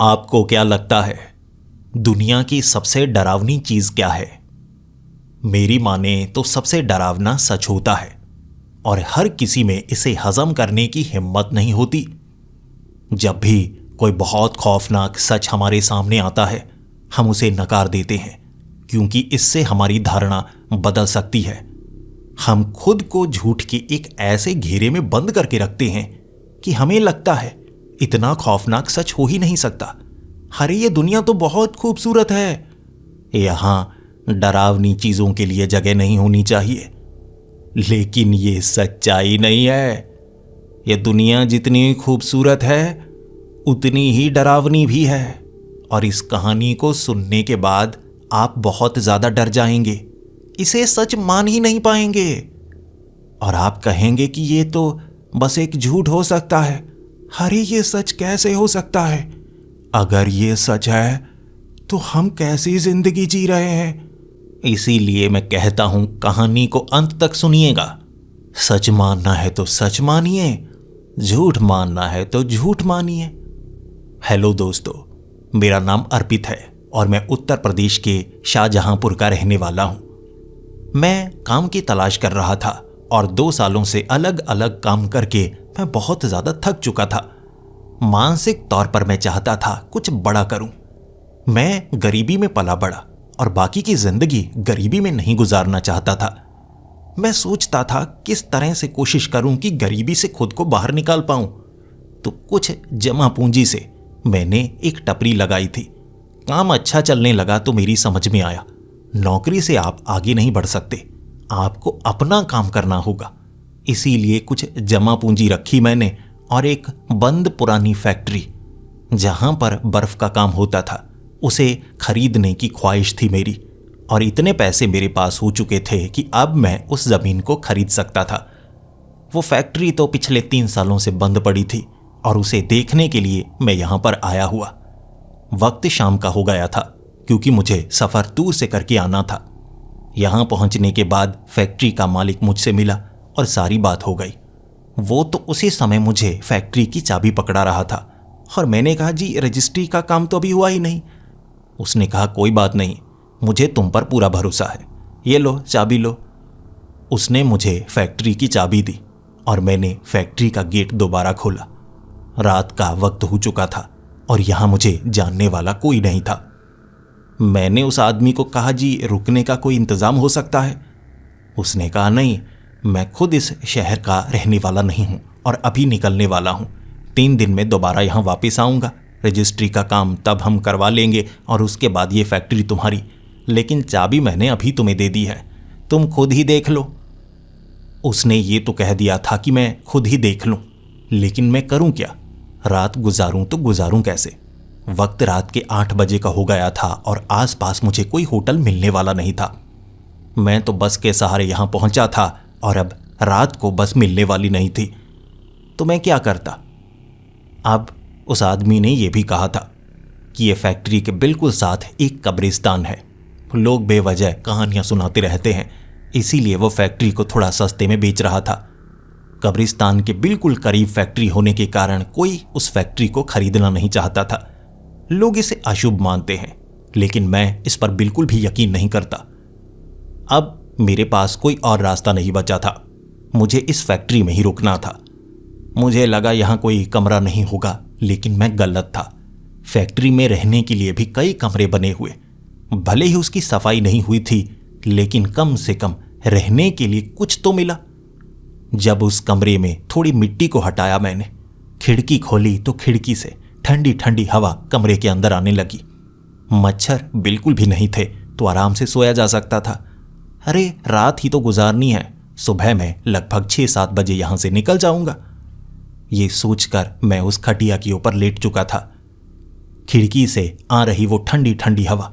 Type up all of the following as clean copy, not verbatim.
आपको क्या लगता है दुनिया की सबसे डरावनी चीज क्या है? मेरी माने तो सबसे डरावना सच होता है और हर किसी में इसे हजम करने की हिम्मत नहीं होती। जब भी कोई बहुत खौफनाक सच हमारे सामने आता है हम उसे नकार देते हैं क्योंकि इससे हमारी धारणा बदल सकती है। हम खुद को झूठ के एक ऐसे घेरे में बंद करके रखते हैं कि हमें लगता है इतना खौफनाक सच हो ही नहीं सकता। अरे ये दुनिया तो बहुत खूबसूरत है, यहां डरावनी चीजों के लिए जगह नहीं होनी चाहिए। लेकिन ये सच्चाई नहीं है। ये दुनिया जितनी खूबसूरत है उतनी ही डरावनी भी है और इस कहानी को सुनने के बाद आप बहुत ज्यादा डर जाएंगे, इसे सच मान ही नहीं पाएंगे और आप कहेंगे कि ये तो बस एक झूठ हो सकता है। अरे ये सच कैसे हो सकता है? अगर ये सच है तो हम कैसी जिंदगी जी रहे हैं? इसीलिए मैं कहता हूं कहानी को अंत तक सुनिएगा। सच मानना है तो सच मानिए, झूठ मानना है तो झूठ मानिए। हेलो दोस्तों, मेरा नाम अर्पित है और मैं उत्तर प्रदेश के शाहजहांपुर का रहने वाला हूं। मैं काम की तलाश कर रहा था और 2 सालों से अलग अलग काम करके मैं बहुत ज्यादा थक चुका था। मानसिक तौर पर मैं चाहता था कुछ बड़ा करूं। मैं गरीबी में पला बड़ा और बाकी की जिंदगी गरीबी में नहीं गुजारना चाहता था। मैं सोचता था किस तरह से कोशिश करूं कि गरीबी से खुद को बाहर निकाल पाऊं। तो कुछ जमा पूंजी से मैंने एक टपरी लगाई थी। काम अच्छा चलने लगा तो मेरी समझ में आया नौकरी से आप आगे नहीं बढ़ सकते, आपको अपना काम करना होगा। इसीलिए कुछ जमा पूंजी रखी मैंने और एक बंद पुरानी फैक्ट्री जहां पर बर्फ का काम होता था उसे खरीदने की ख्वाहिश थी मेरी। और इतने पैसे मेरे पास हो चुके थे कि अब मैं उस जमीन को खरीद सकता था। वो फैक्ट्री तो पिछले 3 सालों से बंद पड़ी थी और उसे देखने के लिए मैं यहां पर आया हुआ। वक्त शाम का हो गया था क्योंकि मुझे सफर दूर से करके आना था। यहां पहुंचने के बाद फैक्ट्री का मालिक मुझसे मिला और सारी बात हो गई। वो तो उसी समय मुझे फैक्ट्री की चाबी पकड़ा रहा था और मैंने कहा जी रजिस्ट्री का काम तो अभी हुआ ही नहीं। उसने कहा कोई बात नहीं, मुझे तुम पर पूरा भरोसा है, ये लो चाबी लो। उसने मुझे फैक्ट्री की चाबी दी और मैंने फैक्ट्री का गेट दोबारा खोला। रात का वक्त हो चुका था और यहां मुझे जानने वाला कोई नहीं था। मैंने उस आदमी को कहा जी रुकने का कोई इंतजाम हो सकता है? उसने कहा नहीं, मैं खुद इस शहर का रहने वाला नहीं हूं और अभी निकलने वाला हूं। 3 दिन में दोबारा यहां वापस आऊंगा। रजिस्ट्री का काम तब हम करवा लेंगे और उसके बाद ये फैक्ट्री तुम्हारी। लेकिन चाबी मैंने अभी तुम्हें दे दी है, तुम खुद ही देख लो। उसने ये तो कह दिया था कि मैं खुद ही देख लूं, लेकिन मैं करूं क्या? रात गुजारूं तो गुजारूं कैसे? वक्त रात के 8 बजे का हो गया था और आसपास मुझे कोई होटल मिलने वाला नहीं था। मैं तो बस के सहारे यहां पहुंचा था और अब रात को बस मिलने वाली नहीं थी, तो मैं क्या करता? अब उस आदमी ने यह भी कहा था कि यह फैक्ट्री के बिल्कुल साथ एक कब्रिस्तान है। लोग बेवजह कहानियां सुनाते रहते हैं, इसीलिए वो फैक्ट्री को थोड़ा सस्ते में बेच रहा था। कब्रिस्तान के बिल्कुल करीब फैक्ट्री होने के कारण कोई उस फैक्ट्री को खरीदना नहीं चाहता था। लोग इसे अशुभ मानते हैं, लेकिन मैं इस पर बिल्कुल भी यकीन नहीं करता। अब मेरे पास कोई और रास्ता नहीं बचा था, मुझे इस फैक्ट्री में ही रुकना था। मुझे लगा यहां कोई कमरा नहीं होगा, लेकिन मैं गलत था। फैक्ट्री में रहने के लिए भी कई कमरे बने हुए, भले ही उसकी सफाई नहीं हुई थी, लेकिन कम से कम रहने के लिए कुछ तो मिला। जब उस कमरे में थोड़ी मिट्टी को हटाया मैंने, खिड़की खोली तो खिड़की से ठंडी ठंडी हवा कमरे के अंदर आने लगी। मच्छर बिल्कुल भी नहीं थे तो आराम से सोया जा सकता था। अरे रात ही तो गुजारनी है, सुबह में लगभग 6-7 बजे यहां से निकल जाऊंगा। ये सोचकर मैं उस खटिया के ऊपर लेट चुका था। खिड़की से आ रही वो ठंडी ठंडी हवा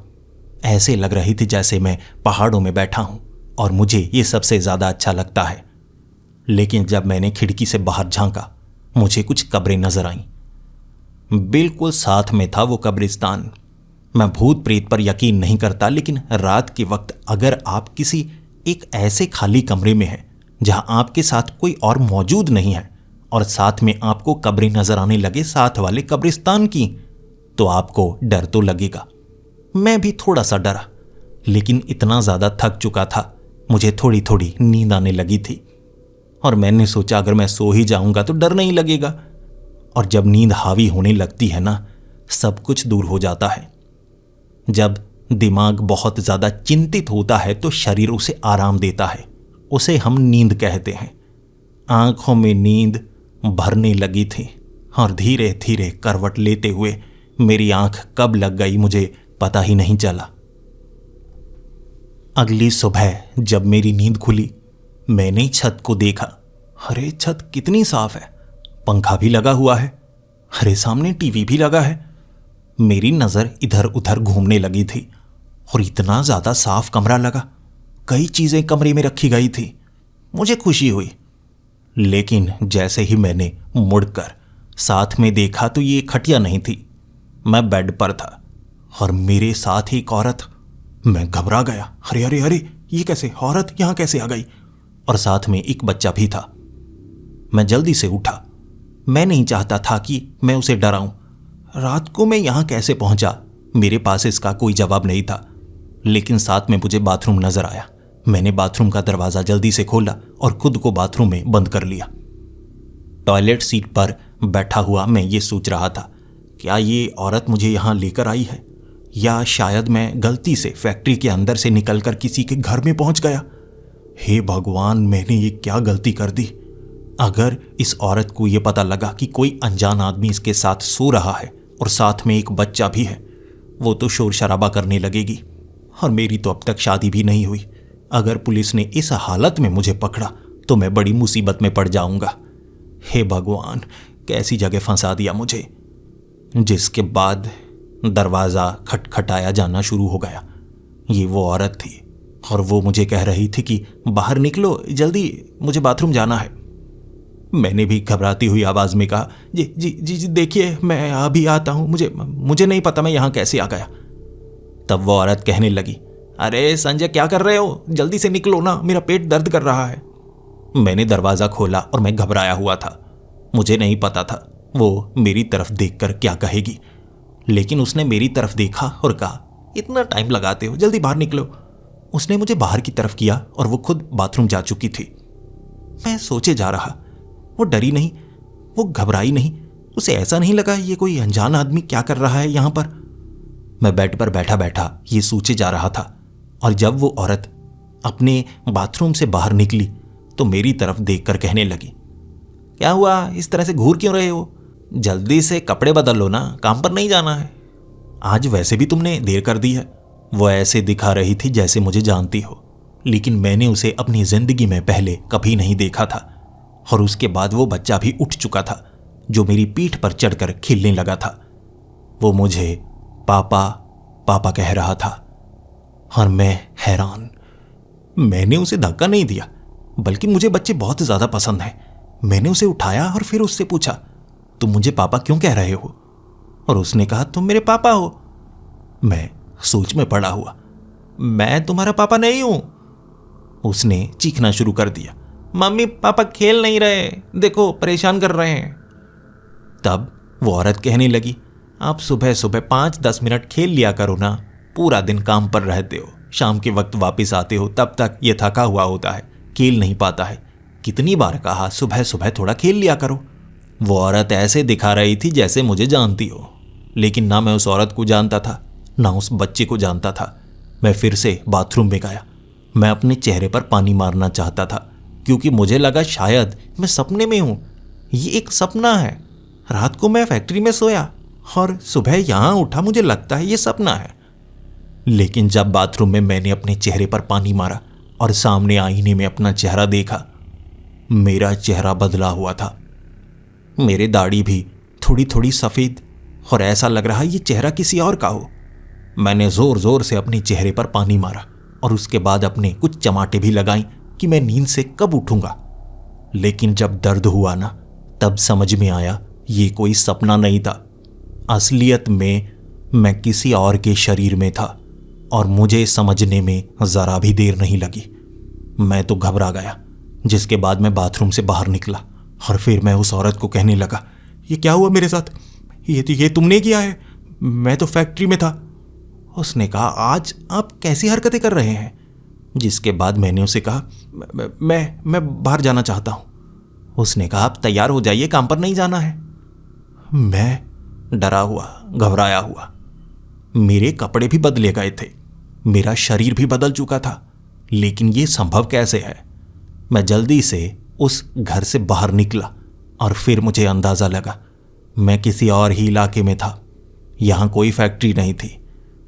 ऐसे लग रही थी जैसे मैं पहाड़ों में बैठा हूं और मुझे ये सबसे ज्यादा अच्छा लगता है। लेकिन जब मैंने खिड़की से बाहर झांका मुझे कुछ कब्रें नजर आईं। बिल्कुल साथ में था वो कब्रिस्तान। मैं भूत प्रेत पर यकीन नहीं करता, लेकिन रात के वक्त अगर आप किसी एक ऐसे खाली कमरे में हैं जहां आपके साथ कोई और मौजूद नहीं है और साथ में आपको कब्रें नजर आने लगे साथ वाले कब्रिस्तान की, तो आपको डर तो लगेगा। मैं भी थोड़ा सा डरा, लेकिन इतना ज़्यादा थक चुका था, मुझे थोड़ी थोड़ी नींद आने लगी थी। और मैंने सोचा अगर मैं सो ही जाऊंगा तो डर नहीं लगेगा। और जब नींद हावी होने लगती है ना, सब कुछ दूर हो जाता है। जब दिमाग बहुत ज़्यादा चिंतित होता है तो शरीर उसे आराम देता है, उसे हम नींद कहते हैं। आंखों में नींद भरने लगी थी और धीरे धीरे करवट लेते हुए मेरी आंख कब लग गई मुझे पता ही नहीं चला। अगली सुबह जब मेरी नींद खुली, मैंने छत को देखा। अरे छत कितनी साफ है, पंखा भी लगा हुआ है, अरे सामने टीवी भी लगा है। मेरी नज़र इधर उधर घूमने लगी थी और इतना ज़्यादा साफ कमरा लगा, कई चीज़ें कमरे में रखी गई थी। मुझे खुशी हुई, लेकिन जैसे ही मैंने मुड़कर साथ में देखा तो ये खटिया नहीं थी, मैं बेड पर था और मेरे साथ एक औरत। मैं घबरा गया, अरे अरे अरे ये कैसे, औरत यहाँ कैसे आ गई? और साथ में एक बच्चा भी था। मैं जल्दी से उठा, मैं नहीं चाहता था कि मैं उसे डराऊं। रात को मैं यहाँ कैसे पहुंचा, मेरे पास इसका कोई जवाब नहीं था। लेकिन साथ में मुझे बाथरूम नजर आया। मैंने बाथरूम का दरवाज़ा जल्दी से खोला और खुद को बाथरूम में बंद कर लिया। टॉयलेट सीट पर बैठा हुआ मैं ये सोच रहा था, क्या ये औरत मुझे यहाँ लेकर आई है, या शायद मैं गलती से फैक्ट्री के अंदर से निकलकर किसी के घर में पहुंच गया। हे भगवान, मैंने ये क्या गलती कर दी। अगर इस औरत को ये पता लगा कि कोई अनजान आदमी इसके साथ सो रहा है और साथ में एक बच्चा भी है, वो तो शोर शराबा करने लगेगी। और मेरी तो अब तक शादी भी नहीं हुई। अगर पुलिस ने इस हालत में मुझे पकड़ा तो मैं बड़ी मुसीबत में पड़ जाऊंगा। हे भगवान, कैसी जगह फंसा दिया मुझे। जिसके बाद दरवाज़ा खटखटाया जाना शुरू हो गया। ये वो औरत थी और वो मुझे कह रही थी कि बाहर निकलो जल्दी, मुझे बाथरूम जाना है। मैंने भी घबराती हुई आवाज़ में कहा, जी जी जी जी देखिए, मैं अभी आता हूँ, मुझे नहीं पता मैं यहाँ कैसे आ गया। तब वो औरत कहने लगी, अरे संजय क्या कर रहे हो, जल्दी से निकलो ना, मेरा पेट दर्द कर रहा है। मैंने दरवाज़ा खोला और मैं घबराया हुआ था। मुझे नहीं पता था वो मेरी तरफ देखकर क्या कहेगी, लेकिन उसने मेरी तरफ देखा और कहा, इतना टाइम लगाते हो, जल्दी बाहर निकलो। उसने मुझे बाहर की तरफ किया और वो खुद बाथरूम जा चुकी थी। मैं सोचे जा रहा, वो डरी नहीं, वो घबराई नहीं, उसे ऐसा नहीं लगा ये कोई अनजान आदमी क्या कर रहा है यहाँ पर। मैं बेड पर बैठा बैठा ये सोचे जा रहा था, और जब वो औरत अपने बाथरूम से बाहर निकली तो मेरी तरफ देखकर कहने लगी, क्या हुआ, इस तरह से घूर क्यों रहे हो? जल्दी से कपड़े बदल लो ना, काम पर नहीं जाना है। आज वैसे भी तुमने देर कर दी है। वो ऐसे दिखा रही थी जैसे मुझे जानती हो, लेकिन मैंने उसे अपनी जिंदगी में पहले कभी नहीं देखा था। और उसके बाद वो बच्चा भी उठ चुका था जो मेरी पीठ पर चढ़कर खेलने लगा था। वो मुझे पापा पापा कह रहा था और मैं हैरान। मैंने उसे धक्का नहीं दिया, बल्कि मुझे बच्चे बहुत ज़्यादा पसंद हैं। मैंने उसे उठाया और फिर उससे पूछा, तुम मुझे पापा क्यों कह रहे हो? और उसने कहा, तुम मेरे पापा हो। मैं सोच में पड़ा हुआ, मैं तुम्हारा पापा नहीं हूं। उसने चीखना शुरू कर दिया, मम्मी पापा खेल नहीं रहे, देखो परेशान कर रहे हैं। तब वो औरत कहने लगी, आप सुबह सुबह 5-10 मिनट खेल लिया करो ना, पूरा दिन काम पर रहते हो, शाम के वक्त वापस आते हो, तब तक ये थका हुआ होता है, खेल नहीं पाता है। कितनी बार कहा सुबह सुबह थोड़ा खेल लिया करो। वो औरत ऐसे दिखा रही थी जैसे मुझे जानती हो, लेकिन ना मैं उस औरत को जानता था ना उस बच्चे को जानता था। मैं फिर से बाथरूम में गया। मैं अपने चेहरे पर पानी मारना चाहता था, क्योंकि मुझे लगा शायद मैं सपने में हूँ, ये एक सपना है। रात को मैं फैक्ट्री में सोया और सुबह यहाँ उठा, मुझे लगता है ये सपना है। लेकिन जब बाथरूम में मैंने अपने चेहरे पर पानी मारा और सामने आईने में अपना चेहरा देखा, मेरा चेहरा बदला हुआ था। मेरी दाढ़ी भी थोड़ी थोड़ी सफ़ेद, और ऐसा लग रहा ये चेहरा किसी और का हो। मैंने ज़ोर ज़ोर से अपने चेहरे पर पानी मारा और उसके बाद अपने कुछ चमाटे भी लगाई कि मैं नींद से कब उठूंगा। लेकिन जब दर्द हुआ ना, तब समझ में आया ये कोई सपना नहीं था। असलियत में मैं किसी और के शरीर में था, और मुझे समझने में ज़रा भी देर नहीं लगी। मैं तो घबरा गया। जिसके बाद मैं बाथरूम से बाहर निकला और फिर मैं उस औरत को कहने लगा, ये क्या हुआ मेरे साथ? ये तुमने किया है? मैं तो फैक्ट्री में था। उसने कहा, आज आप कैसी हरकतें कर रहे हैं? जिसके बाद मैंने उसे कहा, मैं बाहर जाना चाहता हूं। उसने कहा, आप तैयार हो जाइए, काम पर नहीं जाना है। मैं डरा हुआ, घबराया हुआ। मेरे कपड़े भी बदले गए थे, मेरा शरीर भी बदल चुका था, लेकिन यह संभव कैसे है? मैं जल्दी से उस घर से बाहर निकला और फिर मुझे अंदाजा लगा मैं किसी और ही इलाके में था। यहां कोई फैक्ट्री नहीं थी,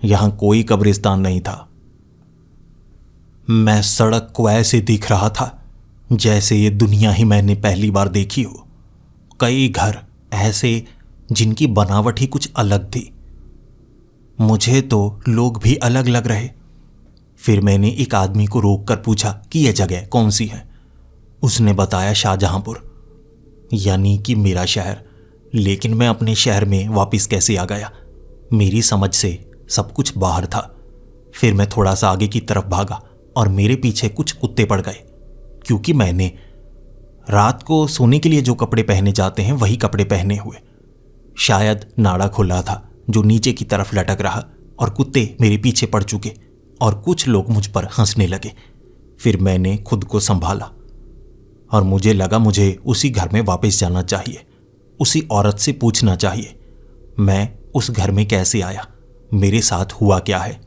यहां कोई कब्रिस्तान नहीं था। मैं सड़क को ऐसे दिख रहा था जैसे ये दुनिया ही मैंने पहली बार देखी हो। कई घर ऐसे जिनकी बनावट ही कुछ अलग थी। मुझे तो लोग भी अलग लग रहे। फिर मैंने एक आदमी को रोककर पूछा कि यह जगह कौन सी है। उसने बताया शाहजहांपुर, यानी कि मेरा शहर। लेकिन मैं अपने शहर में वापस कैसे आ गया? मेरी समझ से सब कुछ बाहर था। फिर मैं थोड़ा सा आगे की तरफ भागा और मेरे पीछे कुछ कुत्ते पड़ गए, क्योंकि मैंने रात को सोने के लिए जो कपड़े पहने जाते हैं वही कपड़े पहने हुए। शायद नाड़ा खुला था जो नीचे की तरफ लटक रहा और कुत्ते मेरे पीछे पड़ चुके और कुछ लोग मुझ पर हंसने लगे। फिर मैंने खुद को संभाला और मुझे लगा मुझे उसी घर में वापस जाना चाहिए, उसी औरत से पूछना चाहिए मैं उस घर में कैसे आया, मेरे साथ हुआ क्या है।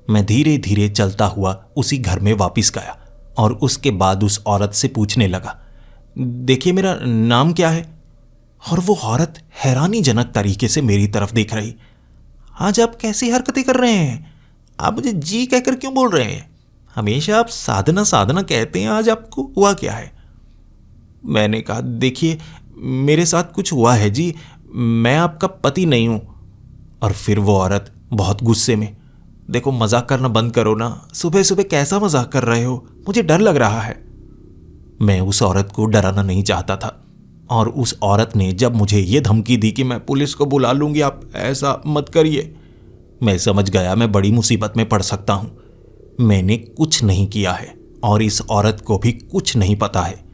मैं धीरे धीरे चलता हुआ उसी घर में वापस गया और उसके बाद उस औरत से पूछने लगा, देखिए मेरा नाम क्या है? और वो औरत हैरानीजनक तरीके से मेरी तरफ देख रही। आज आप कैसी हरकतें कर रहे हैं? आप मुझे जी कहकर क्यों बोल रहे हैं? हमेशा आप साधना साधना कहते हैं, आज आपको हुआ क्या है? मैंने कहा, देखिए मेरे साथ कुछ हुआ है जी, मैं आपका पति नहीं हूं। और फिर वो औरत बहुत गुस्से में, देखो मजाक करना बंद करो ना, सुबह सुबह कैसा मजाक कर रहे हो, मुझे डर लग रहा है। मैं उस औरत को डराना नहीं चाहता था और उस औरत ने जब मुझे ये धमकी दी कि मैं पुलिस को बुला लूंगी, आप ऐसा मत करिए, मैं समझ गया मैं बड़ी मुसीबत में पड़ सकता हूं। मैंने कुछ नहीं किया है और इस औरत को भी कुछ नहीं पता है।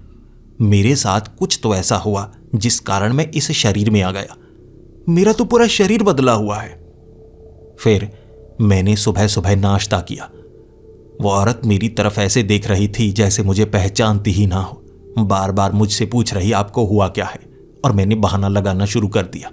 मेरे साथ कुछ तो ऐसा हुआ जिस कारण मैं इस शरीर में आ गया। मेरा तो पूरा शरीर बदला हुआ है। फिर मैंने सुबह सुबह नाश्ता किया। वो औरत मेरी तरफ ऐसे देख रही थी जैसे मुझे पहचानती ही ना हो। बार बार मुझसे पूछ रही, आपको हुआ क्या है? और मैंने बहाना लगाना शुरू कर दिया।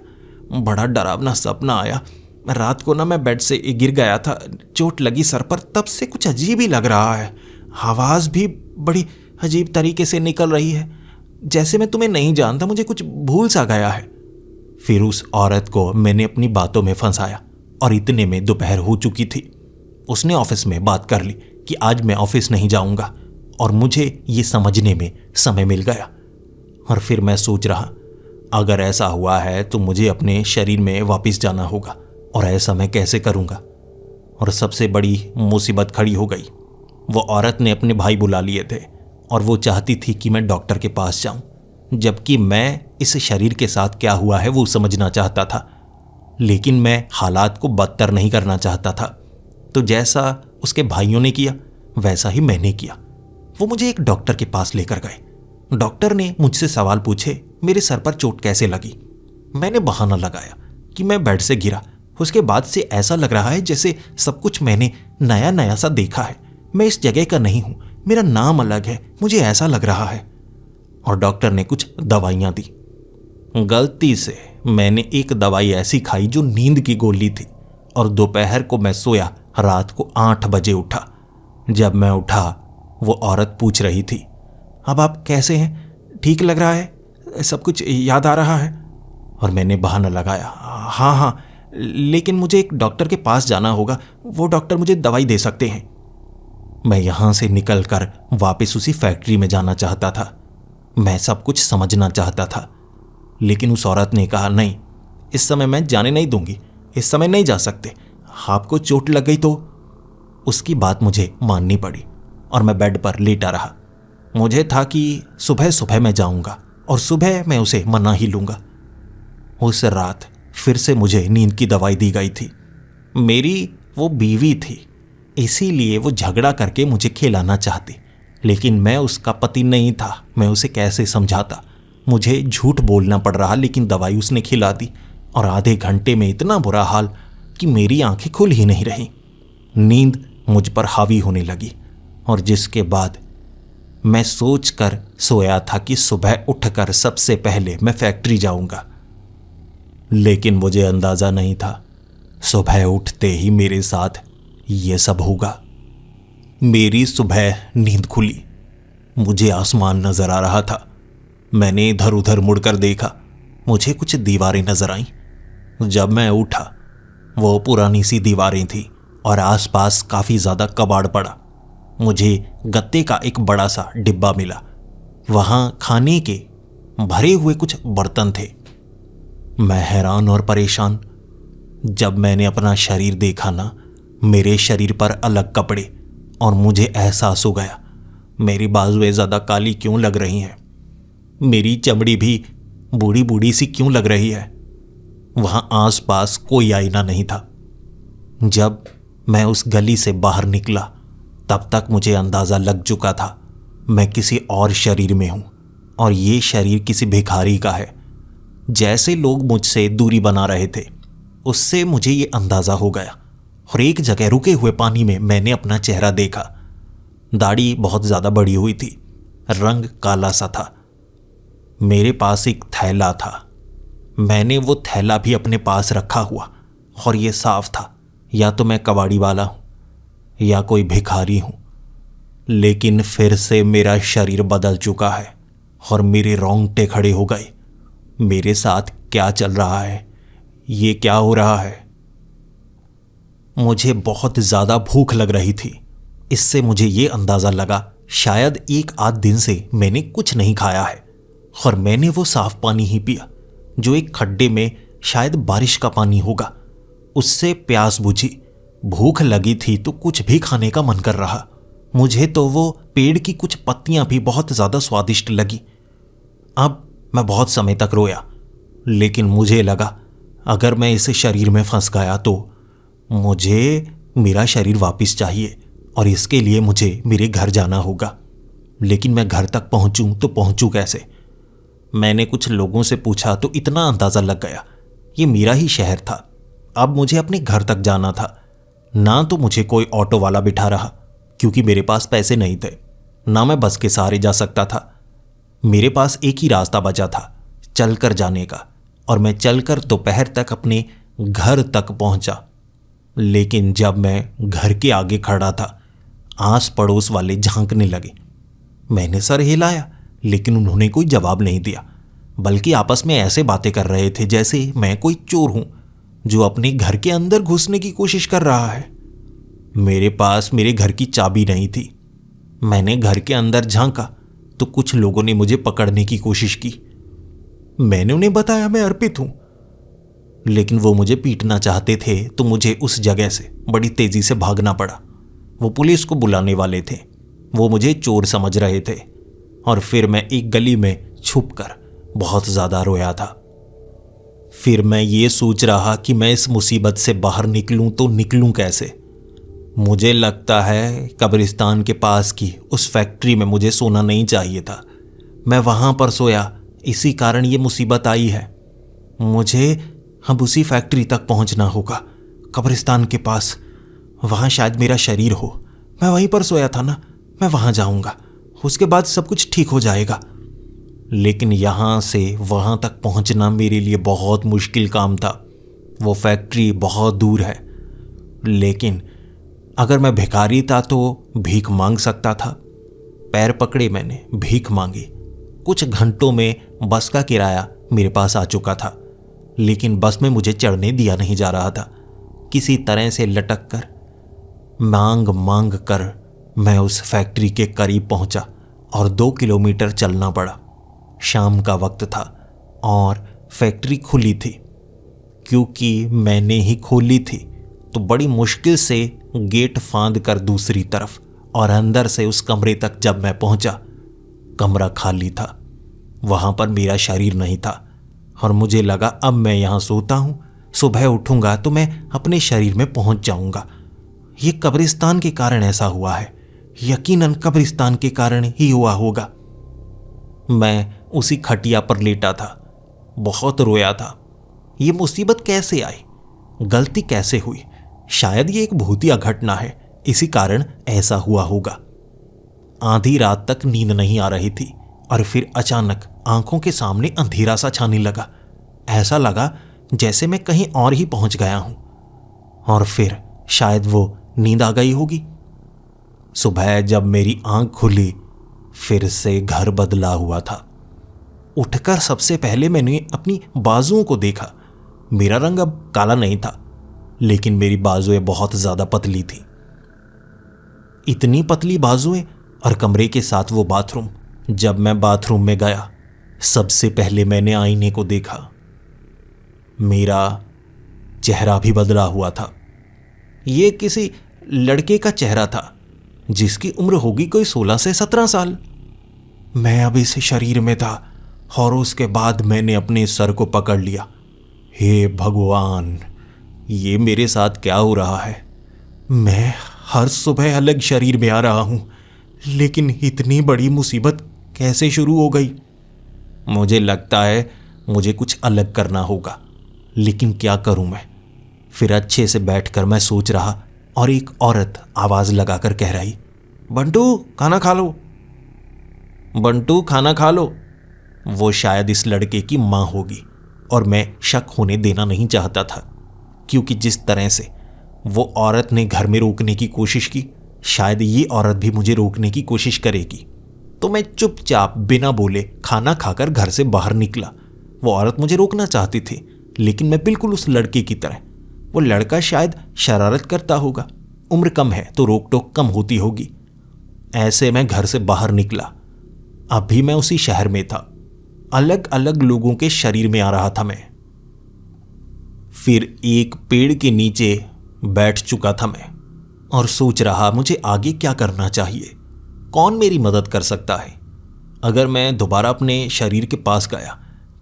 बड़ा डरावना सपना आया। रात को ना मैं बेड से गिर गया था, चोट लगी सर पर, तब से कुछ अजीब ही लग रहा है। आवाज़ भी बड़ी अजीब तरीके से निकल रही है, जैसे मैं तुम्हें नहीं जानता, मुझे कुछ भूल सा गया है। फिर उस औरत को मैंने अपनी बातों में फंसाया और इतने में दोपहर हो चुकी थी। उसने ऑफिस में बात कर ली कि आज मैं ऑफिस नहीं जाऊंगा और मुझे ये समझने में समय मिल गया। और फिर मैं सोच रहा, अगर ऐसा हुआ है तो मुझे अपने शरीर में वापस जाना होगा, और ऐसा मैं कैसे करूंगा? और सबसे बड़ी मुसीबत खड़ी हो गई। वो औरत ने अपने भाई बुला लिए थे और वो चाहती थी कि मैं डॉक्टर के पास जाऊं, जबकि मैं इस शरीर के साथ क्या हुआ है वो समझना चाहता था, लेकिन मैं हालात को बदतर नहीं करना चाहता था। तो जैसा उसके भाइयों ने किया वैसा ही मैंने किया। वो मुझे एक डॉक्टर के पास लेकर गए। डॉक्टर ने मुझसे सवाल पूछे, मेरे सर पर चोट कैसे लगी? मैंने बहाना लगाया कि मैं बेड से गिरा। उसके बाद से ऐसा लग रहा है जैसे सब कुछ मैंने नया नया सा देखा है। मैं इस जगह का नहीं हूं, मेरा नाम अलग है, मुझे ऐसा लग रहा है। और डॉक्टर ने कुछ दवाइयां दी। गलती से मैंने एक दवाई ऐसी खाई जो नींद की गोली थी, और दोपहर को मैं सोया, रात को 8 बजे उठा। जब मैं उठा वो औरत पूछ रही थी, अब आप कैसे हैं? ठीक लग रहा है? सब कुछ याद आ रहा है? और मैंने बहाना लगाया, हाँ हाँ, लेकिन मुझे एक डॉक्टर के पास जाना होगा, वो डॉक्टर मुझे दवाई दे सकते हैं। मैं यहां से निकलकर वापस उसी फैक्ट्री में जाना चाहता था। मैं सब कुछ समझना चाहता था, लेकिन उस औरत ने कहा, नहीं, इस समय मैं जाने नहीं दूंगी, इस समय नहीं जा सकते, आपको चोट लग गई तो। उसकी बात मुझे माननी पड़ी और मैं बेड पर लेटा रहा। मुझे था कि सुबह सुबह मैं जाऊंगा और सुबह मैं उसे मना ही लूंगा। उस रात फिर से मुझे नींद की दवाई दी गई थी। मेरी वो बीवी थी, इसीलिए वो झगड़ा करके मुझे खिलाना चाहती, लेकिन मैं उसका पति नहीं था। मैं उसे कैसे समझाता? मुझे झूठ बोलना पड़ रहा, लेकिन दवाई उसने खिला दी। और आधे घंटे में इतना बुरा हाल कि मेरी आंखें खुल ही नहीं रहीं। नींद मुझ पर हावी होने लगी और जिसके बाद मैं सोच कर सोया था कि सुबह उठकर सबसे पहले मैं फैक्ट्री जाऊंगा। लेकिन मुझे अंदाजा नहीं था सुबह उठते ही मेरे साथ ये सब होगा। मेरी सुबह नींद खुली, मुझे आसमान नजर आ रहा था। मैंने इधर उधर मुड़कर देखा, मुझे कुछ दीवारें नजर आईं। जब मैं उठा वो पुरानी सी दीवारें थीं और आसपास काफ़ी ज़्यादा कबाड़ पड़ा। मुझे गत्ते का एक बड़ा सा डिब्बा मिला। वहाँ खाने के भरे हुए कुछ बर्तन थे। मैं हैरान और परेशान। जब मैंने अपना शरीर देखा ना, मेरे शरीर पर अलग कपड़े, और मुझे एहसास हो गया मेरी बाजुएं ज़्यादा काली क्यों लग रही हैं, मेरी चमड़ी भी बूढ़ी बूढ़ी सी क्यों लग रही है। वहाँ आसपास कोई आईना नहीं था। जब मैं उस गली से बाहर निकला तब तक मुझे अंदाज़ा लग चुका था मैं किसी और शरीर में हूँ और ये शरीर किसी भिखारी का है। जैसे लोग मुझसे दूरी बना रहे थे उससे मुझे ये अंदाज़ा हो गया। और एक जगह रुके हुए पानी में मैंने अपना चेहरा देखा। दाढ़ी बहुत ज़्यादा बड़ी हुई थी, रंग काला सा था। मेरे पास एक थैला था। मैंने वो थैला भी अपने पास रखा हुआ और ये साफ था या तो मैं कबाड़ी वाला हूँ या कोई भिखारी हूँ। लेकिन फिर से मेरा शरीर बदल चुका है और मेरे रोंगटे खड़े हो गए। मेरे साथ क्या चल रहा है, ये क्या हो रहा है। मुझे बहुत ज़्यादा भूख लग रही थी। इससे मुझे ये अंदाज़ा लगा शायद एक आध दिन से मैंने कुछ नहीं खाया है और मैंने वो साफ पानी ही पिया जो एक खड्डे में शायद बारिश का पानी होगा। उससे प्यास बुझी, भूख लगी थी तो कुछ भी खाने का मन कर रहा। मुझे तो वो पेड़ की कुछ पत्तियां भी बहुत ज़्यादा स्वादिष्ट लगी। अब मैं बहुत समय तक रोया, लेकिन मुझे लगा अगर मैं इस शरीर में फंस गया तो मुझे मेरा शरीर वापस चाहिए और इसके लिए मुझे मेरे घर जाना होगा। लेकिन मैं घर तक पहुंचूं तो पहुंचूं कैसे। मैंने कुछ लोगों से पूछा तो इतना अंदाज़ा लग गया ये मेरा ही शहर था। अब मुझे अपने घर तक जाना था। ना तो मुझे कोई ऑटो वाला बिठा रहा क्योंकि मेरे पास पैसे नहीं थे, ना मैं बस के सहारे जा सकता था। मेरे पास एक ही रास्ता बचा था चलकर जाने का और मैं चलकर दोपहर तक अपने घर तक पहुंचा। लेकिन जब मैं घर के आगे खड़ा था आस पड़ोस वाले झांकने लगे। मैंने सर हिलाया लेकिन उन्होंने कोई जवाब नहीं दिया, बल्कि आपस में ऐसे बातें कर रहे थे जैसे मैं कोई चोर हूं जो अपने घर के अंदर घुसने की कोशिश कर रहा है। मेरे पास मेरे घर की चाबी नहीं थी। मैंने घर के अंदर झांका तो कुछ लोगों ने मुझे पकड़ने की कोशिश की। मैंने उन्हें बताया मैं अर्पित हूं, लेकिन वो मुझे पीटना चाहते थे तो मुझे उस जगह से बड़ी तेजी से भागना पड़ा। वो पुलिस को बुलाने वाले थे, वो मुझे चोर समझ रहे थे। और फिर मैं एक गली में छुपकर बहुत ज़्यादा रोया था। फिर मैं ये सोच रहा कि मैं इस मुसीबत से बाहर निकलूं तो निकलूं कैसे। मुझे लगता है कब्रिस्तान के पास की उस फैक्ट्री में मुझे सोना नहीं चाहिए था। मैं वहाँ पर सोया, इसी कारण ये मुसीबत आई है। मुझे अब उसी फैक्ट्री तक पहुँचना होगा, कब्रिस्तान के पास। वहाँ शायद मेरा शरीर हो। मैं वहीं पर सोया था ना, मैं वहाँ जाऊँगा, उसके बाद सब कुछ ठीक हो जाएगा। लेकिन यहाँ से वहाँ तक पहुँचना मेरे लिए बहुत मुश्किल काम था। वो फैक्ट्री बहुत दूर है। लेकिन अगर मैं भिखारी था तो भीख मांग सकता था। पैर पकड़े मैंने भीख मांगी। कुछ घंटों में बस का किराया मेरे पास आ चुका था, लेकिन बस में मुझे चढ़ने दिया नहीं जा रहा था। किसी तरह से लटक कर मांग मांग कर मैं उस फैक्ट्री के करीब पहुंचा और 2 किलोमीटर चलना पड़ा। शाम का वक्त था और फैक्ट्री खुली थी। क्योंकि मैंने ही खोली थी तो बड़ी मुश्किल से गेट फांद कर दूसरी तरफ और अंदर से उस कमरे तक जब मैं पहुंचा, कमरा खाली था। वहां पर मेरा शरीर नहीं था और मुझे लगा अब मैं यहां सोता हूं, सुबह उठूंगा तो मैं अपने शरीर में पहुंच जाऊंगा। ये कब्रिस्तान के कारण ऐसा हुआ है, यकीनन कब्रिस्तान के कारण ही हुआ होगा। मैं उसी खटिया पर लेटा था, बहुत रोया था। ये मुसीबत कैसे आई, गलती कैसे हुई? शायद ये एक भूतिया घटना है, इसी कारण ऐसा हुआ होगा। आधी रात तक नींद नहीं आ रही थी और फिर अचानक आंखों के सामने अंधेरा सा छाने लगा। ऐसा लगा जैसे मैं कहीं और ही पहुंच गया हूं, और फिर शायद वो नींद आ गई होगी। सुबह जब मेरी आंख खुली, फिर से घर बदला हुआ था। उठकर सबसे पहले मैंने अपनी बाजुओं को देखा। मेरा रंग अब काला नहीं था, लेकिन मेरी बाजुएं बहुत ज्यादा पतली थी। इतनी पतली बाजुएं और कमरे के साथ वो बाथरूम। जब मैं बाथरूम में गया, सबसे पहले मैंने आईने को देखा। मेरा चेहरा भी बदला हुआ था। ये किसी लड़के का चेहरा था जिसकी उम्र होगी कोई 16 से 17 साल। मैं अब इस शरीर में था और उसके बाद मैंने अपने सर को पकड़ लिया। हे भगवान, ये मेरे साथ क्या हो रहा है? मैं हर सुबह अलग शरीर में आ रहा हूं, लेकिन इतनी बड़ी मुसीबत कैसे शुरू हो गई? मुझे लगता है मुझे कुछ अलग करना होगा, लेकिन क्या करूं मैं? फिर अच्छे से बैठकर मैं सोच रहा और एक औरत आवाज लगाकर कह रही, बंटू खाना खा लो, बंटू खाना खा लो। वो शायद इस लड़के की मां होगी और मैं शक होने देना नहीं चाहता था, क्योंकि जिस तरह से वो औरत ने घर में रोकने की कोशिश की, शायद ये औरत भी मुझे रोकने की कोशिश करेगी। तो मैं चुपचाप बिना बोले खाना खाकर घर से बाहर निकला। वो औरत मुझे रोकना चाहती थी, लेकिन मैं बिल्कुल उस लड़के की तरह। वो लड़का शायद शरारत करता होगा, उम्र कम है तो रोक टोक कम होती होगी। ऐसे मैं घर से बाहर निकला। अभी मैं उसी शहर में था, अलग अलग लोगों के शरीर में आ रहा था मैं। फिर एक पेड़ के नीचे बैठ चुका था मैं और सोच रहा मुझे आगे क्या करना चाहिए, कौन मेरी मदद कर सकता है। अगर मैं दोबारा अपने शरीर के पास गया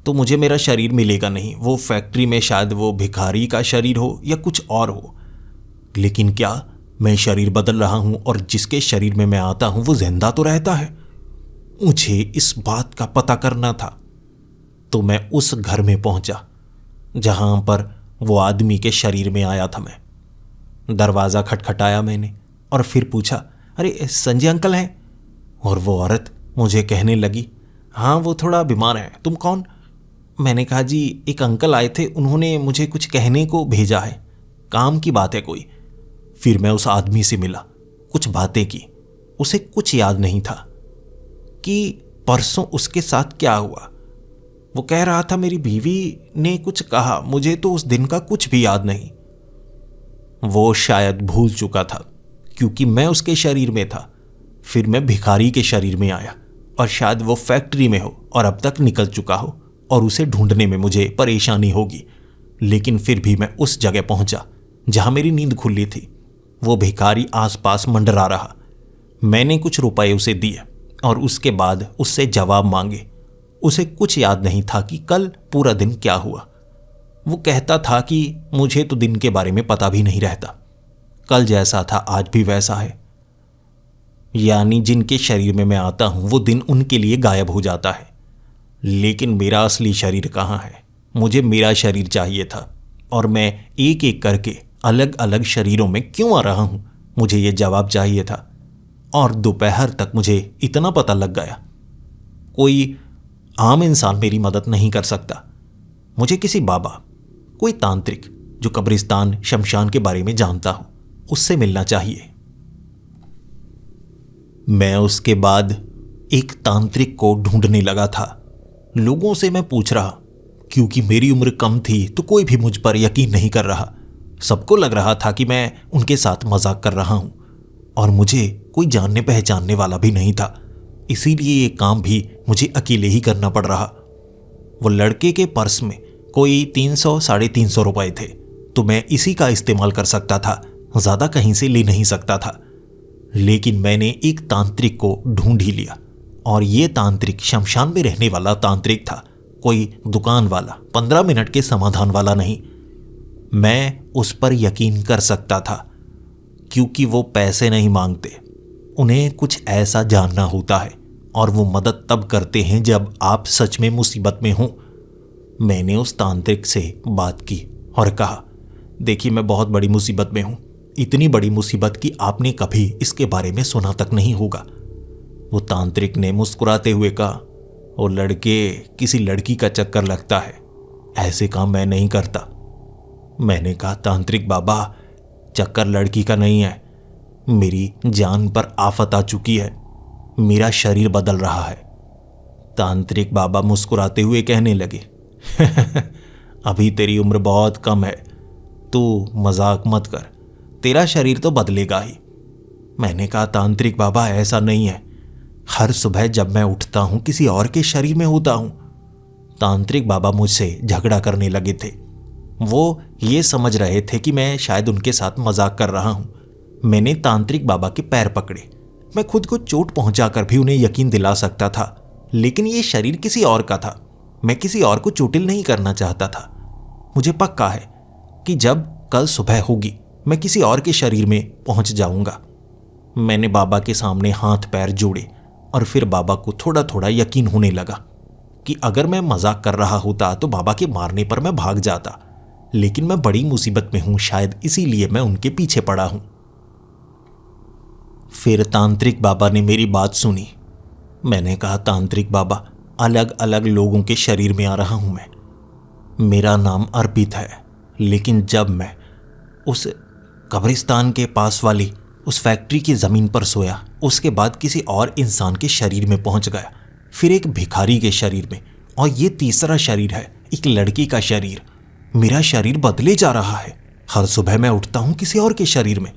तो मुझे मेरा शरीर मिलेगा नहीं। वो फैक्ट्री में शायद वो भिखारी का शरीर हो या कुछ और हो, लेकिन क्या मैं शरीर बदल रहा हूं और जिसके शरीर में मैं आता हूं वो जिंदा तो रहता है? मुझे इस बात का पता करना था। तो मैं उस घर में पहुंचा जहां पर वो आदमी के शरीर में आया था मैं। दरवाज़ा खटखटाया मैंने और फिर पूछा, अरे संजय अंकल हैं? और वो औरत मुझे कहने लगी, हाँ वो थोड़ा बीमार है, तुम कौन? मैंने कहा, जी एक अंकल आए थे, उन्होंने मुझे कुछ कहने को भेजा है, काम की बात है कोई। फिर मैं उस आदमी से मिला, कुछ बातें की। उसे कुछ याद नहीं था कि परसों उसके साथ क्या हुआ। वो कह रहा था मेरी बीवी ने कुछ कहा, मुझे तो उस दिन का कुछ भी याद नहीं। वो शायद भूल चुका था, क्योंकि मैं उसके शरीर में था। फिर मैं भिखारी के शरीर में आया और शायद वो फैक्ट्री में हो और अब तक निकल चुका हो और उसे ढूंढने में मुझे परेशानी होगी। लेकिन फिर भी मैं उस जगह पहुंचा जहां मेरी नींद खुली थी। वो भिखारी आसपास मंडरा रहा। मैंने कुछ रुपए उसे दिए और उसके बाद उससे जवाब मांगे। उसे कुछ याद नहीं था कि कल पूरा दिन क्या हुआ। वो कहता था कि मुझे तो दिन के बारे में पता भी नहीं रहता, कल जैसा था आज भी वैसा है। यानी जिनके शरीर में मैं आता हूं वो दिन उनके लिए गायब हो जाता है। लेकिन मेरा असली शरीर कहाँ है? मुझे मेरा शरीर चाहिए था और मैं एक एक करके अलग अलग शरीरों में क्यों आ रहा हूं, मुझे ये जवाब चाहिए था। और दोपहर तक मुझे इतना पता लग गया, कोई आम इंसान मेरी मदद नहीं कर सकता। मुझे किसी बाबा, कोई तांत्रिक जो कब्रिस्तान शमशान के बारे में जानता हो, उससे मिलना चाहिए। मैं उसके बाद एक तांत्रिक को ढूंढने लगा था। लोगों से मैं पूछ रहा, क्योंकि मेरी उम्र कम थी तो कोई भी मुझ पर यकीन नहीं कर रहा। सबको लग रहा था कि मैं उनके साथ मजाक कर रहा हूं और मुझे कोई जानने पहचानने वाला भी नहीं था। इसीलिए ये काम भी मुझे अकेले ही करना पड़ रहा। वो लड़के के पर्स में कोई 300-350 रुपए थे, तो मैं इसी का इस्तेमाल कर सकता था, ज़्यादा कहीं से ले नहीं सकता था। लेकिन मैंने एक तांत्रिक को ढूंढ ही लिया और ये तांत्रिक शमशान में रहने वाला तांत्रिक था, कोई दुकान वाला, 15 मिनट के समाधान वाला नहीं। मैं उस पर यकीन कर सकता था क्योंकि वो पैसे नहीं मांगते। उन्हें कुछ ऐसा जानना होता है और वो मदद तब करते हैं जब आप सच में मुसीबत में हों। मैंने उस तांत्रिक से बात की और कहा, देखिए मैं बहुत बड़ी मुसीबत में हूं, इतनी बड़ी मुसीबत कि आपने कभी इसके बारे में सुना तक नहीं होगा। वो तांत्रिक ने मुस्कुराते हुए कहा, वो लड़के, किसी लड़की का चक्कर लगता है, ऐसे काम मैं नहीं करता। मैंने कहा, तांत्रिक बाबा चक्कर लड़की का नहीं है, मेरी जान पर आफत आ चुकी है, मेरा शरीर बदल रहा है। तांत्रिक बाबा मुस्कुराते हुए कहने लगे, अभी तेरी उम्र बहुत कम है, तू मजाक मत कर, तेरा शरीर तो बदलेगा ही। मैंने कहा, तांत्रिक बाबा ऐसा नहीं है, हर सुबह जब मैं उठता हूं किसी और के शरीर में होता हूं। तांत्रिक बाबा मुझसे झगड़ा करने लगे थे। वो ये समझ रहे थे कि मैं शायद उनके साथ मजाक कर रहा हूं। मैंने तांत्रिक बाबा के पैर पकड़े। मैं खुद को चोट पहुंचाकर भी उन्हें यकीन दिला सकता था, लेकिन ये शरीर किसी और का था। मैं किसी और को चोटिल नहीं करना चाहता था। मुझे पक्का है कि जब कल सुबह होगी मैं किसी और के शरीर में पहुंच जाऊंगा। मैंने बाबा के सामने हाथ पैर जोड़े और फिर बाबा को थोड़ा थोड़ा यकीन होने लगा कि अगर मैं मजाक कर रहा होता तो बाबा के मारने पर मैं भाग जाता, लेकिन मैं बड़ी मुसीबत में हूं, शायद इसीलिए मैं उनके पीछे पड़ा हूं। फिर तांत्रिक बाबा ने मेरी बात सुनी। मैंने कहा, तांत्रिक बाबा, अलग अलग लोगों के शरीर में आ रहा हूं मैं। मेरा नाम अर्पित है, लेकिन जब मैं उस कब्रिस्तान के पास वाली उस फैक्ट्री की ज़मीन पर सोया, उसके बाद किसी और इंसान के शरीर में पहुंच गया, फिर एक भिखारी के शरीर में, और ये तीसरा शरीर है, एक लड़की का शरीर। मेरा शरीर बदले जा रहा है। हर सुबह मैं उठता हूं किसी और के शरीर में।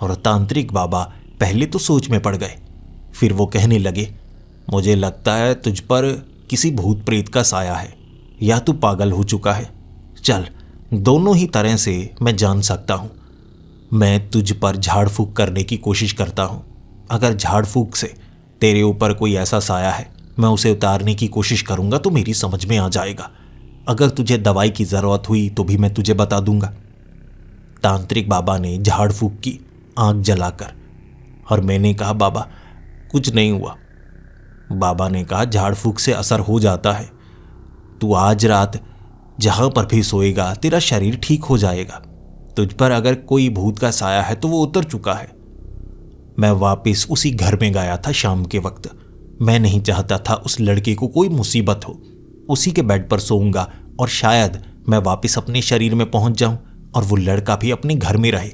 और तांत्रिक बाबा पहले तो सोच में पड़ गए, फिर वो कहने लगे, मुझे लगता है तुझ पर किसी भूत प्रेत का साया है, या तू पागल हो चुका है। चल, दोनों ही तरह से मैं जान सकता हूं। मैं तुझ पर झाड़ फूक करने की कोशिश करता हूं। अगर झाड़ फूक से तेरे ऊपर कोई ऐसा साया है, मैं उसे उतारने की कोशिश करूंगा तो मेरी समझ में आ जाएगा। अगर तुझे दवाई की ज़रूरत हुई तो भी मैं तुझे बता दूंगा। तांत्रिक बाबा ने झाड़ फूक की आंख जलाकर, और मैंने कहा, बाबा कुछ नहीं हुआ। बाबा ने कहा, झाड़ फूक से असर हो जाता है, तू आज रात जहां पर भी सोएगा तेरा शरीर ठीक हो जाएगा। तुझ पर अगर कोई भूत का साया है तो वो उतर चुका है। मैं वापस उसी घर में गया था शाम के वक्त। मैं नहीं चाहता था उस लड़के को कोई मुसीबत हो। उसी के बेड पर सोऊंगा और शायद मैं वापस अपने शरीर में पहुंच जाऊं और वो लड़का भी अपने घर में रहे।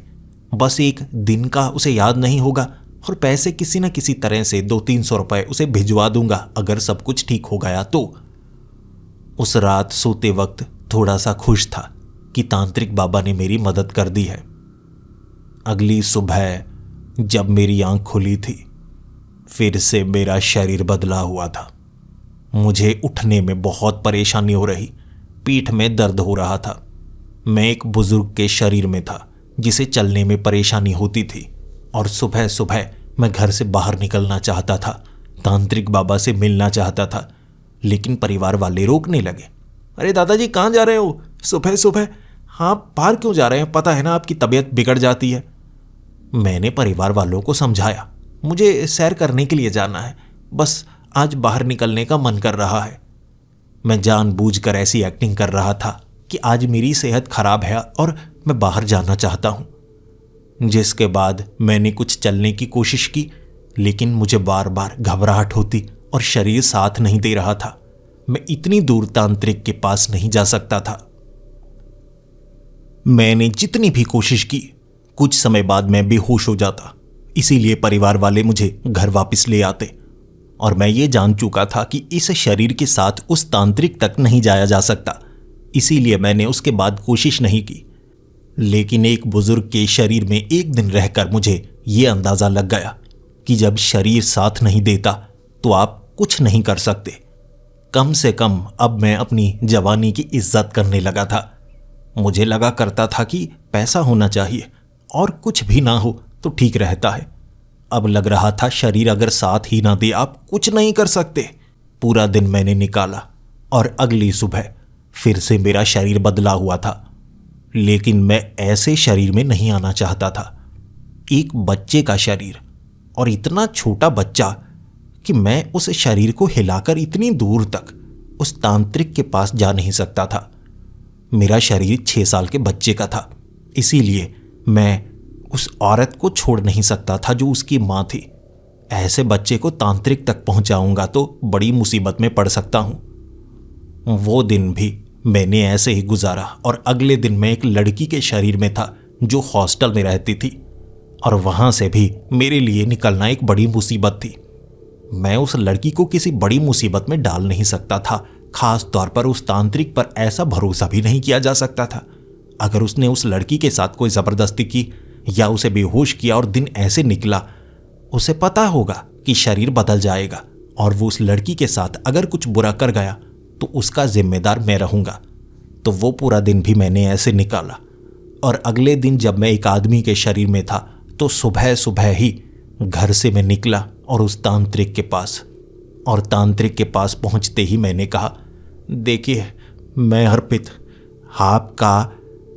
बस एक दिन का उसे याद नहीं होगा और पैसे किसी न किसी तरह से 200-300 रुपए उसे भिजवा दूंगा अगर सब कुछ ठीक हो गया तो। उस रात सोते वक्त थोड़ा सा खुश था कि तांत्रिक बाबा ने मेरी मदद कर दी है। अगली सुबह जब मेरी आंख खुली थी, फिर से मेरा शरीर बदला हुआ था। मुझे उठने में बहुत परेशानी हो रही, पीठ में दर्द हो रहा था। मैं एक बुजुर्ग के शरीर में था जिसे चलने में परेशानी होती थी, और सुबह सुबह मैं घर से बाहर निकलना चाहता था, तांत्रिक बाबा से मिलना चाहता था, लेकिन परिवार वाले रोकने लगे। अरे दादाजी, कहाँ जा रहे हो सुबह सुबह? हाँ, बाहर क्यों जा रहे हैं? पता है ना आपकी तबीयत बिगड़ जाती है। मैंने परिवार वालों को समझाया, मुझे सैर करने के लिए जाना है, बस आज बाहर निकलने का मन कर रहा है। मैं जानबूझकर ऐसी एक्टिंग कर रहा था कि आज मेरी सेहत खराब है और मैं बाहर जाना चाहता हूं। जिसके बाद मैंने कुछ चलने की कोशिश की, लेकिन मुझे बार बार घबराहट होती और शरीर साथ नहीं दे रहा था। मैं इतनी दूर तांत्रिक के पास नहीं जा सकता था। मैंने जितनी भी कोशिश की, कुछ समय बाद मैं बेहोश हो जाता। इसीलिए परिवार वाले मुझे घर वापस ले आते, और मैं ये जान चुका था कि इस शरीर के साथ उस तांत्रिक तक नहीं जाया जा सकता। इसीलिए मैंने उसके बाद कोशिश नहीं की। लेकिन एक बुजुर्ग के शरीर में एक दिन रहकर मुझे ये अंदाजा लग गया कि जब शरीर साथ नहीं देता तो आप कुछ नहीं कर सकते। कम से कम अब मैं अपनी जवानी की इज्जत करने लगा था। मुझे लगा करता था कि पैसा होना चाहिए और कुछ भी ना हो तो ठीक रहता है। अब लग रहा था शरीर अगर साथ ही ना दे आप कुछ नहीं कर सकते। पूरा दिन मैंने निकाला और अगली सुबह फिर से मेरा शरीर बदला हुआ था। लेकिन मैं ऐसे शरीर में नहीं आना चाहता था। एक बच्चे का शरीर, और इतना छोटा बच्चा कि मैं उस शरीर को हिलाकर इतनी दूर तक उस तांत्रिक के पास जा नहीं सकता था। मेरा शरीर 6 साल के बच्चे का था, इसीलिए मैं उस औरत को छोड़ नहीं सकता था जो उसकी माँ थी। ऐसे बच्चे को तांत्रिक तक पहुंचाऊंगा तो बड़ी मुसीबत में पड़ सकता हूं। वो दिन भी मैंने ऐसे ही गुजारा और अगले दिन मैं एक लड़की के शरीर में था जो हॉस्टल में रहती थी, और वहां से भी मेरे लिए निकलना एक बड़ी मुसीबत थी। मैं उस लड़की को किसी बड़ी मुसीबत में डाल नहीं सकता था, खास तौर पर उस तांत्रिक पर ऐसा भरोसा भी नहीं किया जा सकता था। अगर उसने उस लड़की के साथ कोई ज़बरदस्ती की या उसे बेहोश किया और दिन ऐसे निकला, उसे पता होगा कि शरीर बदल जाएगा और वो उस लड़की के साथ अगर कुछ बुरा कर गया तो उसका जिम्मेदार मैं रहूँगा। तो वो पूरा दिन भी मैंने ऐसे निकाला, और अगले दिन जब मैं एक आदमी के शरीर में था तो सुबह सुबह ही घर से मैं निकला और उस तांत्रिक के पास पहुंचते ही मैंने कहा, देखिए मैं अर्पित, आपका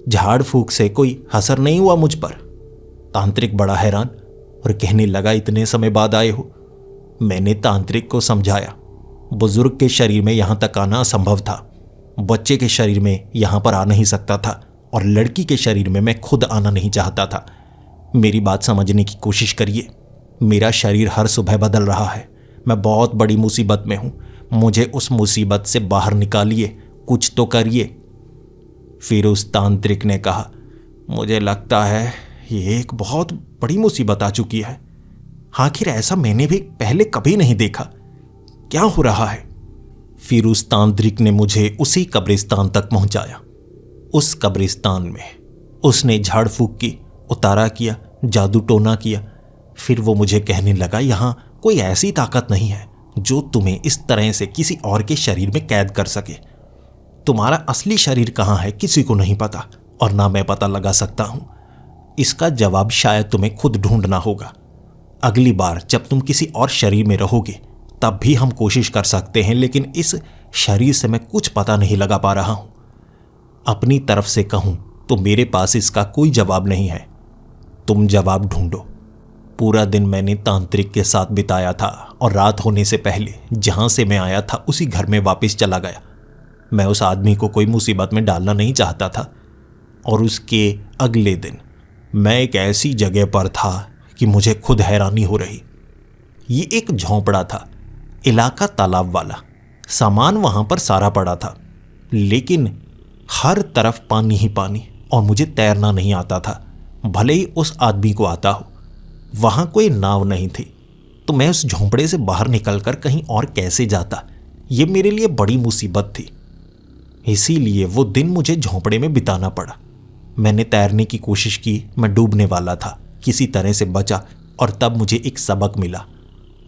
झाड़ फूक से कोई असर नहीं हुआ मुझ पर। तांत्रिक बड़ा हैरान और कहने लगा, इतने समय बाद आए हो? मैंने तांत्रिक को समझाया, बुजुर्ग के शरीर में यहां तक आना असंभव था, बच्चे के शरीर में यहां पर आ नहीं सकता था, और लड़की के शरीर में मैं खुद आना नहीं चाहता था। मेरी बात समझने की कोशिश करिए, मेरा शरीर हर सुबह बदल रहा है, मैं बहुत बड़ी मुसीबत में हूं, मुझे उस मुसीबत से बाहर निकालिए, कुछ तो करिए। फिर उस तांत्रिक ने कहा, मुझे लगता है ये एक बहुत बड़ी मुसीबत आ चुकी है। आखिर ऐसा मैंने भी पहले कभी नहीं देखा, क्या हो रहा है? फिर उस तांत्रिक ने मुझे उसी कब्रिस्तान तक पहुंचाया। उस कब्रिस्तान में उसने झाड़ फूक की, उतारा किया, जादू टोना किया। फिर वो मुझे कहने लगा, यहां कोई ऐसी ताकत नहीं है जो तुम्हें इस तरह से किसी और के शरीर में कैद कर सके। तुम्हारा असली शरीर कहां है किसी को नहीं पता, और ना मैं पता लगा सकता हूं। इसका जवाब शायद तुम्हें खुद ढूंढना होगा। अगली बार जब तुम किसी और शरीर में रहोगे तब भी हम कोशिश कर सकते हैं, लेकिन इस शरीर से मैं कुछ पता नहीं लगा पा रहा हूं। अपनी तरफ से कहूं तो मेरे पास इसका कोई जवाब नहीं है, तुम जवाब ढूंढो। पूरा दिन मैंने तांत्रिक के साथ बिताया था, और रात होने से पहले जहां से मैं आया था उसी घर में वापस चला गया। मैं उस आदमी को कोई मुसीबत में डालना नहीं चाहता था। और उसके अगले दिन मैं एक ऐसी जगह पर था कि मुझे खुद हैरानी हो रही। ये एक झोंपड़ा था, इलाका तालाब वाला, सामान वहां पर सारा पड़ा था, लेकिन हर तरफ पानी ही पानी, और मुझे तैरना नहीं आता था, भले ही उस आदमी को आता हो। वहां कोई नाव नहीं थी, तो मैं उस झोंपड़े से बाहर निकलकर कहीं और कैसे जाता, ये मेरे लिए बड़ी मुसीबत थी। इसीलिए वो दिन मुझे झोंपड़े में बिताना पड़ा। मैंने तैरने की कोशिश की, मैं डूबने वाला था, किसी तरह से बचा, और तब मुझे एक सबक मिला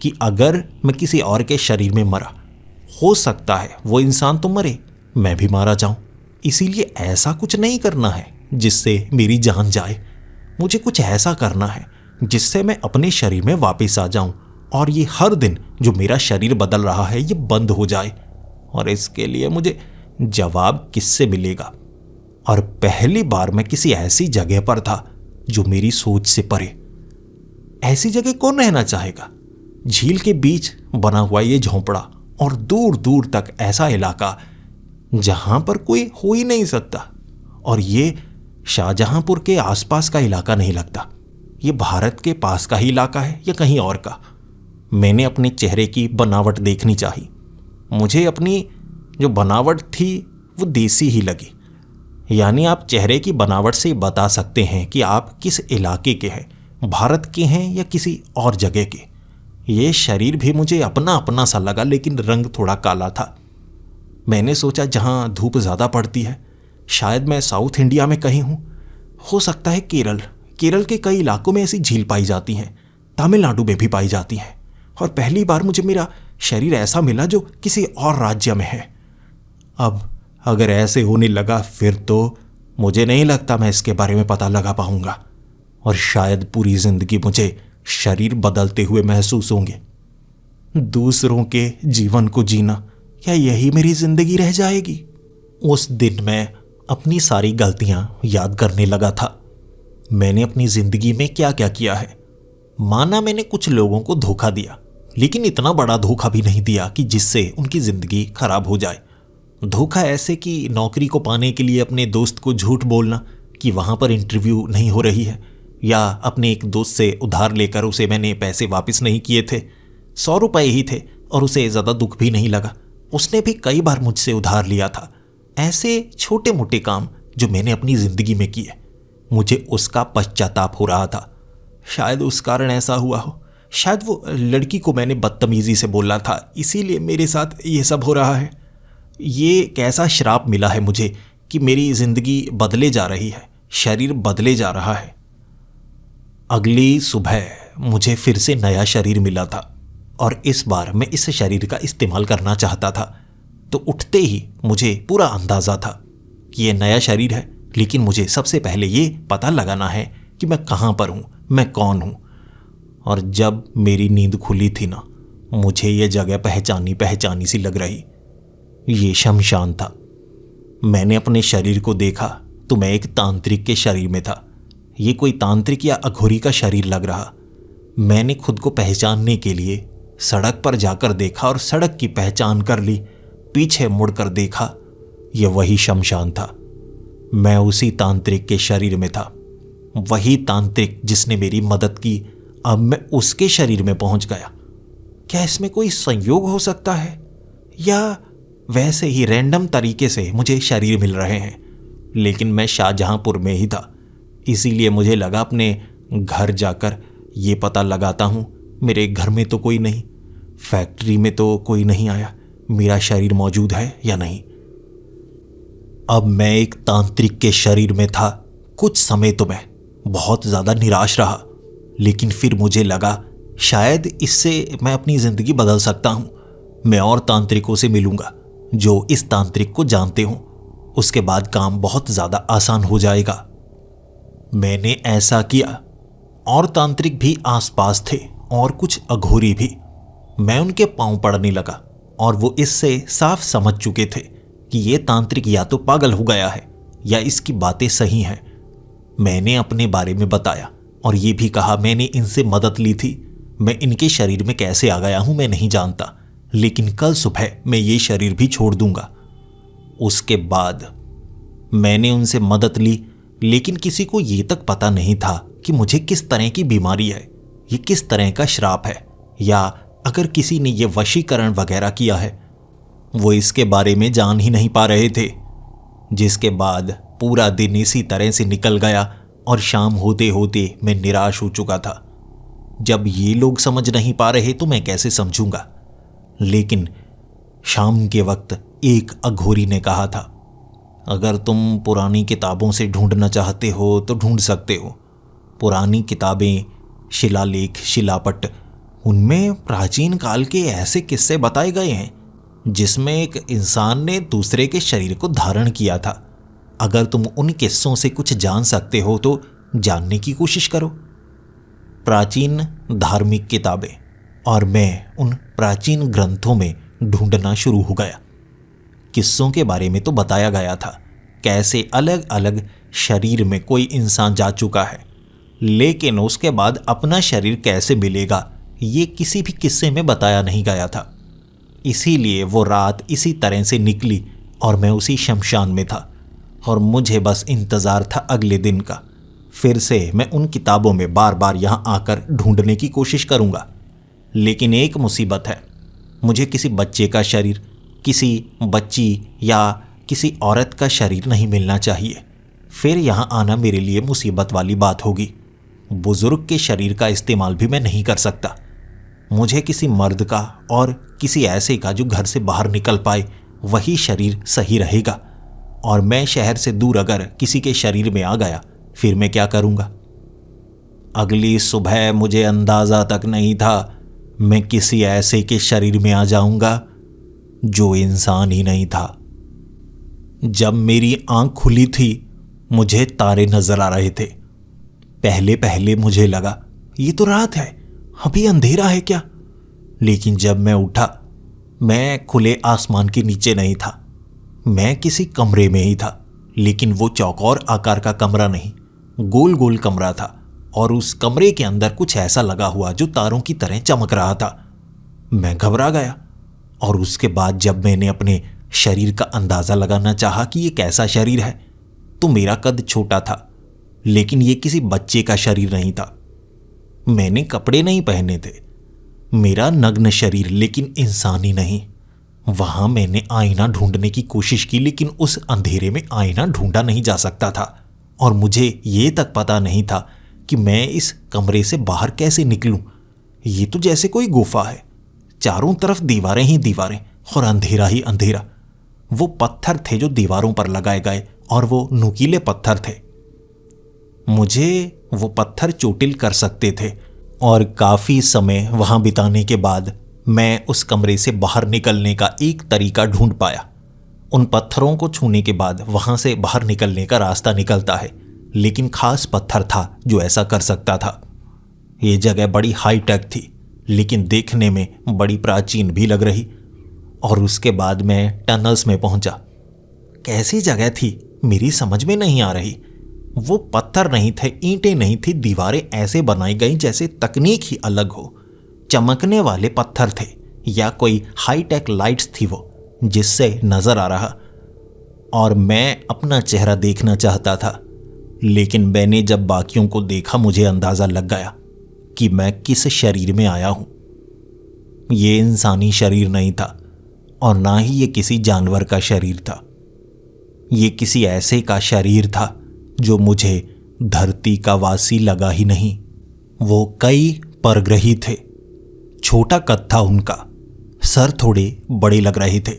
कि अगर मैं किसी और के शरीर में मरा, हो सकता है वो इंसान तो मरे, मैं भी मारा जाऊं। इसीलिए ऐसा कुछ नहीं करना है जिससे मेरी जान जाए, मुझे कुछ ऐसा करना है जिससे मैं अपने शरीर में वापस आ जाऊं, और ये हर दिन जो मेरा शरीर बदल रहा है ये बंद हो जाए। और इसके लिए मुझे जवाब किससे मिलेगा? और पहली बार मैं किसी ऐसी जगह पर था जो मेरी सोच से परे। ऐसी जगह कौन रहना चाहेगा? झील के बीच बना हुआ ये झोंपड़ा, और दूर दूर तक ऐसा इलाका जहां पर कोई हो ही नहीं सकता। और ये शाहजहांपुर के आसपास का इलाका नहीं लगता, ये भारत के पास का ही इलाका है या कहीं और का। मैंने अपने चेहरे की बनावट देखनी चाहिए। मुझे अपनी जो बनावट थी वो देसी ही लगी। यानी आप चेहरे की बनावट से बता सकते हैं कि आप किस इलाके के हैं, भारत के हैं या किसी और जगह के। ये शरीर भी मुझे अपना अपना सा लगा, लेकिन रंग थोड़ा काला था। मैंने सोचा जहां धूप ज़्यादा पड़ती है, शायद मैं साउथ इंडिया में कहीं हूँ, हो सकता है केरल के कई इलाकों में ऐसी झील पाई जाती हैं, तमिलनाडु में भी पाई जाती हैं। और पहली बार मुझे मेरा शरीर ऐसा मिला जो किसी और राज्य में है। अब अगर ऐसे होने लगा फिर तो मुझे नहीं लगता मैं इसके बारे में पता लगा पाऊंगा, और शायद पूरी जिंदगी मुझे शरीर बदलते हुए महसूस होंगे। दूसरों के जीवन को जीना, क्या यही मेरी जिंदगी रह जाएगी? उस दिन मैं अपनी सारी गलतियां याद करने लगा था। मैंने अपनी जिंदगी में क्या क्या किया है। माना मैंने कुछ लोगों को धोखा दिया, लेकिन इतना बड़ा धोखा भी नहीं दिया कि जिससे उनकी ज़िंदगी खराब हो जाए। धोखा ऐसे कि नौकरी को पाने के लिए अपने दोस्त को झूठ बोलना कि वहाँ पर इंटरव्यू नहीं हो रही है, या अपने एक दोस्त से उधार लेकर उसे मैंने पैसे वापस नहीं किए थे। 100 रुपये ही थे और उसे ज़्यादा दुख भी नहीं लगा। उसने भी कई बार मुझसे उधार लिया था। ऐसे छोटे मोटे काम जो मैंने अपनी ज़िंदगी में किए, मुझे उसका पश्चाताप हो रहा था। शायद उस कारण ऐसा हुआ हो, शायद वो लड़की को मैंने बदतमीज़ी से बोला था, इसीलिए मेरे साथ ये सब हो रहा है। ये कैसा श्राप मिला है मुझे कि मेरी ज़िंदगी बदले जा रही है, शरीर बदले जा रहा है। अगली सुबह मुझे फिर से नया शरीर मिला था और इस बार मैं इस शरीर का इस्तेमाल करना चाहता था। तो उठते ही मुझे पूरा अंदाज़ा था कि ये नया शरीर है, लेकिन मुझे सबसे पहले ये पता लगाना है कि मैं कहाँ पर हूँ, मैं कौन हूँ। और जब मेरी नींद खुली थी ना, मुझे ये जगह पहचानी पहचानी सी लग रही। ये शमशान था। मैंने अपने शरीर को देखा तो मैं एक तांत्रिक के शरीर में था। ये कोई तांत्रिक या अघोरी का शरीर लग रहा। मैंने खुद को पहचानने के लिए सड़क पर जाकर देखा और सड़क की पहचान कर ली। पीछे मुड़कर देखा, यह वही शमशान था। मैं उसी तांत्रिक के शरीर में था। वही तांत्रिक जिसने मेरी मदद की, अब मैं उसके शरीर में पहुंच गया। क्या इसमें कोई संयोग हो सकता है, या वैसे ही रैंडम तरीके से मुझे शरीर मिल रहे हैं? लेकिन मैं शाहजहांपुर में ही था, इसीलिए मुझे लगा अपने घर जाकर ये पता लगाता हूँ मेरे घर में तो कोई नहीं, फैक्ट्री में तो कोई नहीं आया, मेरा शरीर मौजूद है या नहीं। अब मैं एक तांत्रिक के शरीर में था। कुछ समय तो मैं बहुत ज़्यादा निराश रहा, लेकिन फिर मुझे लगा शायद इससे मैं अपनी ज़िंदगी बदल सकता हूँ। मैं और तांत्रिकों से मिलूँगा जो इस तांत्रिक को जानते हों, उसके बाद काम बहुत ज़्यादा आसान हो जाएगा। मैंने ऐसा किया और तांत्रिक भी आसपास थे और कुछ अघोरी भी। मैं उनके पांव पड़ने लगा और वो इससे साफ समझ चुके थे कि ये तांत्रिक या तो पागल हो गया है या इसकी बातें सही हैं। मैंने अपने बारे में बताया और ये भी कहा मैंने इनसे मदद ली थी। मैं इनके शरीर में कैसे आ गया हूं मैं नहीं जानता, लेकिन कल सुबह मैं ये शरीर भी छोड़ दूंगा। उसके बाद मैंने उनसे मदद ली, लेकिन किसी को ये तक पता नहीं था कि मुझे किस तरह की बीमारी है, ये किस तरह का श्राप है, या अगर किसी ने ये वशीकरण वगैरह किया है, वो इसके बारे में जान ही नहीं पा रहे थे। जिसके बाद पूरा दिन इसी तरह से निकल गया और शाम होते होते मैं निराश हो चुका था। जब ये लोग समझ नहीं पा रहे तो मैं कैसे समझूंगा। लेकिन शाम के वक्त एक अघोरी ने कहा था, अगर तुम पुरानी किताबों से ढूंढना चाहते हो तो ढूंढ सकते हो। पुरानी किताबें, शिलालेख, शिलापट, उनमें प्राचीन काल के ऐसे किस्से बताए गए हैं जिसमें एक इंसान ने दूसरे के शरीर को धारण किया था। अगर तुम उन किस्सों से कुछ जान सकते हो तो जानने की कोशिश करो। प्राचीन धार्मिक किताबें, और मैं उन प्राचीन ग्रंथों में ढूंढना शुरू हो गया। किस्सों के बारे में तो बताया गया था, कैसे अलग अलग शरीर में कोई इंसान जा चुका है, लेकिन उसके बाद अपना शरीर कैसे मिलेगा ये किसी भी किस्से में बताया नहीं गया था। इसीलिए वो रात इसी तरह से निकली और मैं उसी शमशान में था और मुझे बस इंतज़ार था अगले दिन का। फिर से मैं उन किताबों में बार बार यहाँ आकर ढूंढने की कोशिश करूँगा। लेकिन एक मुसीबत है, मुझे किसी बच्चे का शरीर, किसी बच्ची या किसी औरत का शरीर नहीं मिलना चाहिए। फिर यहाँ आना मेरे लिए मुसीबत वाली बात होगी। बुज़ुर्ग के शरीर का इस्तेमाल भी मैं नहीं कर सकता। मुझे किसी मर्द का और किसी ऐसे का जो घर से बाहर निकल पाए, वही शरीर सही रहेगा। और मैं शहर से दूर अगर किसी के शरीर में आ गया फिर मैं क्या करूँगा। अगली सुबह मुझे अंदाज़ा तक नहीं था मैं किसी ऐसे के शरीर में आ जाऊँगा जो इंसान ही नहीं था। जब मेरी आँख खुली थी मुझे तारे नज़र आ रहे थे। पहले पहले मुझे लगा ये तो रात है, अभी अंधेरा है क्या। लेकिन जब मैं उठा मैं खुले आसमान के नीचे नहीं था, मैं किसी कमरे में ही था। लेकिन वो चौकोर आकार का कमरा नहीं, गोल गोल कमरा था और उस कमरे के अंदर कुछ ऐसा लगा हुआ जो तारों की तरह चमक रहा था। मैं घबरा गया और उसके बाद जब मैंने अपने शरीर का अंदाज़ा लगाना चाहा कि ये कैसा शरीर है, तो मेरा कद छोटा था, लेकिन ये किसी बच्चे का शरीर नहीं था। मैंने कपड़े नहीं पहने थे, मेरा नग्न शरीर, लेकिन इंसानी नहीं। वहां मैंने आईना ढूंढने की कोशिश की, लेकिन उस अंधेरे में आईना ढूंढा नहीं जा सकता था और मुझे ये तक पता नहीं था कि मैं इस कमरे से बाहर कैसे निकलूं। ये तो जैसे कोई गुफा है, चारों तरफ दीवारें ही दीवारें और अंधेरा ही अंधेरा। वो पत्थर थे जो दीवारों पर लगाए गए और वो नुकीले पत्थर थे। मुझे वो पत्थर चोटिल कर सकते थे और काफ़ी समय वहाँ बिताने के बाद मैं उस कमरे से बाहर निकलने का एक तरीका ढूंढ पाया। उन पत्थरों को छूने के बाद वहाँ से बाहर निकलने का रास्ता निकलता है, लेकिन खास पत्थर था जो ऐसा कर सकता था। ये जगह बड़ी हाईटेक थी, लेकिन देखने में बड़ी प्राचीन भी लग रही। और उसके बाद मैं टनल्स में पहुंचा। कैसी जगह थी मेरी समझ में नहीं आ रही। वो पत्थर नहीं थे, ईंटें नहीं थी, दीवारें ऐसे बनाई गई जैसे तकनीक ही अलग हो। चमकने वाले पत्थर थे या कोई हाईटेक लाइट्स थी वो, जिससे नजर आ रहा। और मैं अपना चेहरा देखना चाहता था, लेकिन मैंने जब बाकियों को देखा मुझे अंदाजा लग गया कि मैं किस शरीर में आया हूं। ये इंसानी शरीर नहीं था और ना ही ये किसी जानवर का शरीर था। ये किसी ऐसे का शरीर था जो मुझे धरती का वासी लगा ही नहीं। वो कई परग्रही थे। छोटा कद था उनका, सर थोड़े बड़े लग रहे थे।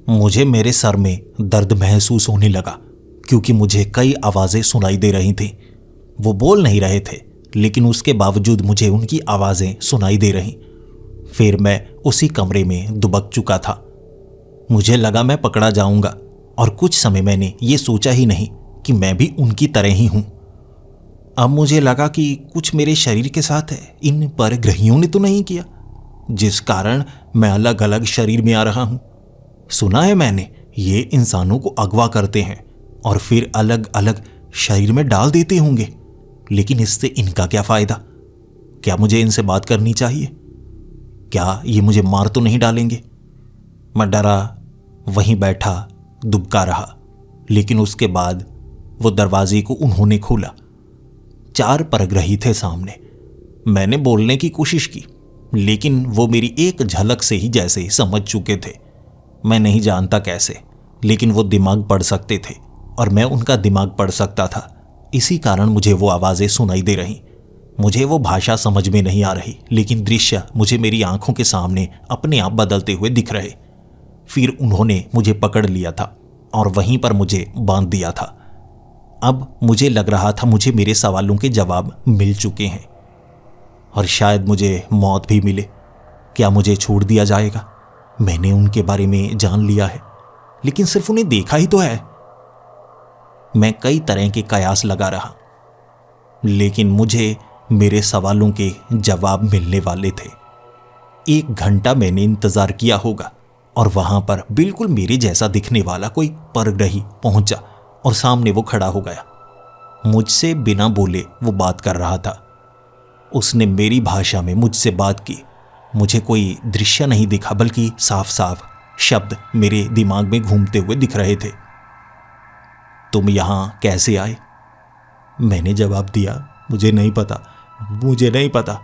मुझे मेरे सर में दर्द महसूस होने लगा क्योंकि मुझे कई आवाज़ें सुनाई दे रही थीं। वो बोल नहीं रहे थे, लेकिन उसके बावजूद मुझे उनकी आवाज़ें सुनाई दे रहीं। फिर मैं उसी कमरे में दुबक चुका था। मुझे लगा मैं पकड़ा जाऊंगा और कुछ समय मैंने ये सोचा ही नहीं कि मैं भी उनकी तरह ही हूं। अब मुझे लगा कि कुछ मेरे शरीर के साथ इन परग्रहियों ने तो नहीं किया, जिस कारण मैं अलग अलग शरीर में आ रहा हूं। सुना है मैंने ये इंसानों को अगवा करते हैं और फिर अलग अलग शरीर में डाल देते होंगे, लेकिन इससे इनका क्या फायदा? क्या मुझे इनसे बात करनी चाहिए? क्या ये मुझे मार तो नहीं डालेंगे? मैं डरा वहीं बैठा दुबका रहा, लेकिन उसके बाद वो दरवाजे को उन्होंने खोला। 4 परग्रही थे सामने। मैंने बोलने की कोशिश की, लेकिन वो मेरी एक झलक से ही जैसे समझ चुके थे। मैं नहीं जानता कैसे, लेकिन वो दिमाग पढ़ सकते थे और मैं उनका दिमाग पढ़ सकता था। इसी कारण मुझे वो आवाज़ें सुनाई दे रहीं। मुझे वो भाषा समझ में नहीं आ रही, लेकिन दृश्य मुझे मेरी आंखों के सामने अपने आप बदलते हुए दिख रहे। फिर उन्होंने मुझे पकड़ लिया था और वहीं पर मुझे बांध दिया था। अब मुझे लग रहा था मुझे मेरे सवालों के जवाब मिल चुके हैं और शायद मुझे मौत भी मिले। क्या मुझे छोड़ दिया जाएगा? मैंने उनके बारे में जान लिया है, लेकिन सिर्फ उन्हें देखा ही तो है। मैं कई तरह के कयास लगा रहा, लेकिन मुझे मेरे सवालों के जवाब मिलने वाले थे। 1 घंटा मैंने इंतजार किया होगा और वहां पर बिल्कुल मेरे जैसा दिखने वाला कोई परग्रही पहुंचा और सामने वो खड़ा हो गया। मुझसे बिना बोले वो बात कर रहा था। उसने मेरी भाषा में मुझसे बात की। मुझे कोई दृश्य नहीं दिखा, बल्कि साफ साफ शब्द मेरे दिमाग में घूमते हुए दिख रहे थे। तुम यहां कैसे आए? मैंने जवाब दिया, मुझे नहीं पता, मुझे नहीं पता।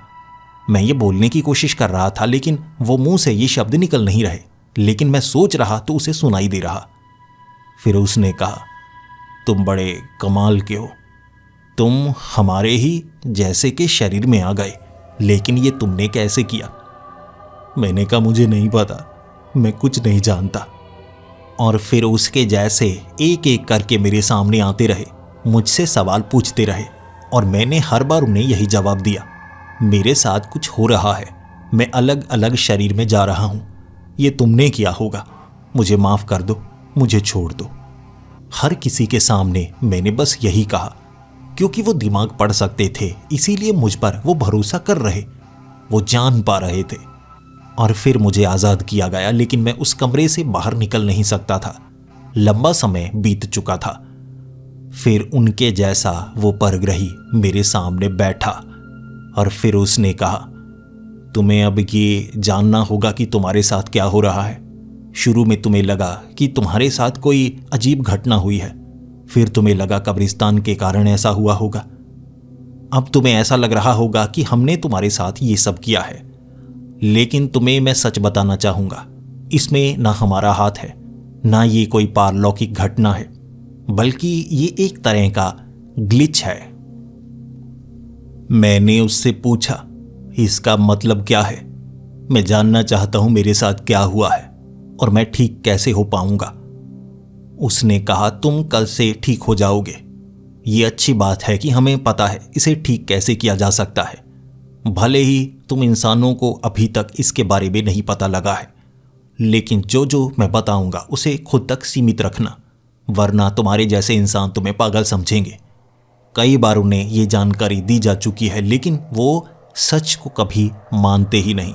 मैं ये बोलने की कोशिश कर रहा था, लेकिन वो मुंह से ये शब्द निकल नहीं रहे, लेकिन मैं सोच रहा तो उसे सुनाई दे रहा। फिर उसने कहा, तुम बड़े कमाल के हो। तुम हमारे ही जैसे के शरीर में आ गए, लेकिन ये तुमने कैसे किया? मैंने कहा, मुझे नहीं पता, मैं कुछ नहीं जानता। और फिर उसके जैसे एक एक करके मेरे सामने आते रहे, मुझसे सवाल पूछते रहे और मैंने हर बार उन्हें यही जवाब दिया, मेरे साथ कुछ हो रहा है, मैं अलग अलग शरीर में जा रहा हूं, ये तुमने किया होगा, मुझे माफ कर दो, मुझे छोड़ दो। हर किसी के सामने मैंने बस यही कहा, क्योंकि वो दिमाग पढ़ सकते थे, इसीलिए मुझ पर वो भरोसा कर रहे, वो जान पा रहे थे। और फिर मुझे आज़ाद किया गया, लेकिन मैं उस कमरे से बाहर निकल नहीं सकता था। लंबा समय बीत चुका था। फिर उनके जैसा वो परग्रही मेरे सामने बैठा और फिर उसने कहा, तुम्हें अब ये जानना होगा कि तुम्हारे साथ क्या हो रहा है। शुरू में तुम्हें लगा कि तुम्हारे साथ कोई अजीब घटना हुई है, फिर तुम्हें लगा कब्रिस्तान के कारण ऐसा हुआ होगा। अब तुम्हें ऐसा लग रहा होगा कि हमने तुम्हारे साथ ये सब किया है। लेकिन तुम्हें मैं सच बताना चाहूंगा, इसमें ना हमारा हाथ है, ना ये कोई पारलौकिक घटना है, बल्कि ये एक तरह का ग्लिच है। मैंने उससे पूछा, इसका मतलब क्या है? मैं जानना चाहता हूं मेरे साथ क्या हुआ है और मैं ठीक कैसे हो पाऊंगा। उसने कहा, तुम कल से ठीक हो जाओगे। ये अच्छी बात है कि हमें पता है इसे ठीक कैसे किया जा सकता है। भले ही तुम इंसानों को अभी तक इसके बारे में नहीं पता लगा है, लेकिन जो जो मैं बताऊंगा उसे खुद तक सीमित रखना, वरना तुम्हारे जैसे इंसान तुम्हें पागल समझेंगे। कई बार उन्हें ये जानकारी दी जा चुकी है, लेकिन वो सच को कभी मानते ही नहीं।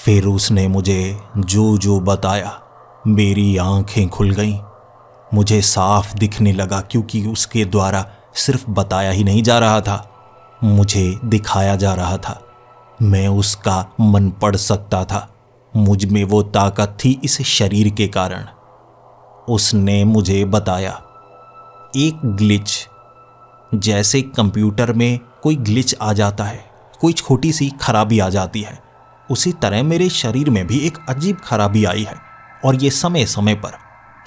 फिर उसने मुझे जो जो बताया, मेरी आंखें खुल गईं। मुझे साफ दिखने लगा, क्योंकि उसके द्वारा सिर्फ बताया ही नहीं जा रहा था, मुझे दिखाया जा रहा था। मैं उसका मन पढ़ सकता था। मुझ में वो ताकत थी इस शरीर के कारण। उसने मुझे बताया, एक ग्लिच, जैसे कंप्यूटर में कोई ग्लिच आ जाता है, कोई छोटी सी खराबी आ जाती है, उसी तरह मेरे शरीर में भी एक अजीब खराबी आई है। और ये समय समय पर,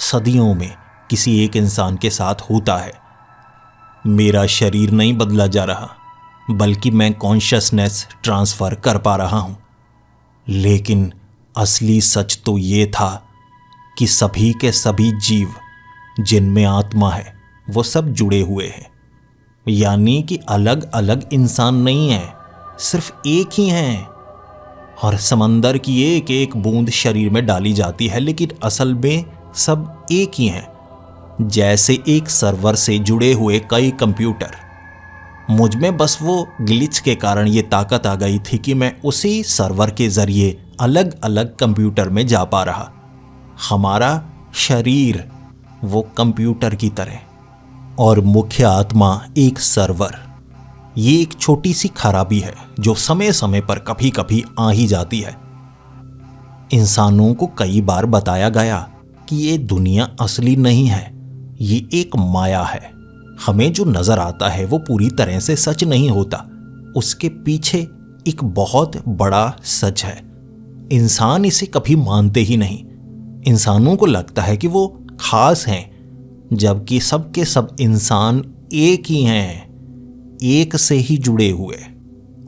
सदियों में किसी एक इंसान के साथ होता है। मेरा शरीर नहीं बदला जा रहा, बल्कि मैं कॉन्शियसनेस ट्रांसफ़र कर पा रहा हूँ। लेकिन असली सच तो ये था कि सभी के सभी जीव जिनमें आत्मा है, वो सब जुड़े हुए हैं। यानी कि अलग अलग इंसान नहीं हैं, सिर्फ एक ही हैं। और समंदर की एक एक बूंद शरीर में डाली जाती है, लेकिन असल में सब एक ही हैं। जैसे एक सर्वर से जुड़े हुए कई कंप्यूटर। मुझ में बस वो ग्लिच के कारण ये ताकत आ गई थी कि मैं उसी सर्वर के जरिए अलग अलग कंप्यूटर में जा पा रहा। हमारा शरीर वो कंप्यूटर की तरह, और मुख्य आत्मा एक सर्वर। ये एक छोटी सी खराबी है जो समय समय पर कभी कभी आ ही जाती है। इंसानों को कई बार बताया गया कि ये दुनिया असली नहीं है, ये एक माया है। हमें जो नजर आता है वो पूरी तरह से सच नहीं होता, उसके पीछे एक बहुत बड़ा सच है। इंसान इसे कभी मानते ही नहीं। इंसानों को लगता है कि वो खास हैं, जबकि सबके सब इंसान एक ही हैं, एक से ही जुड़े हुए।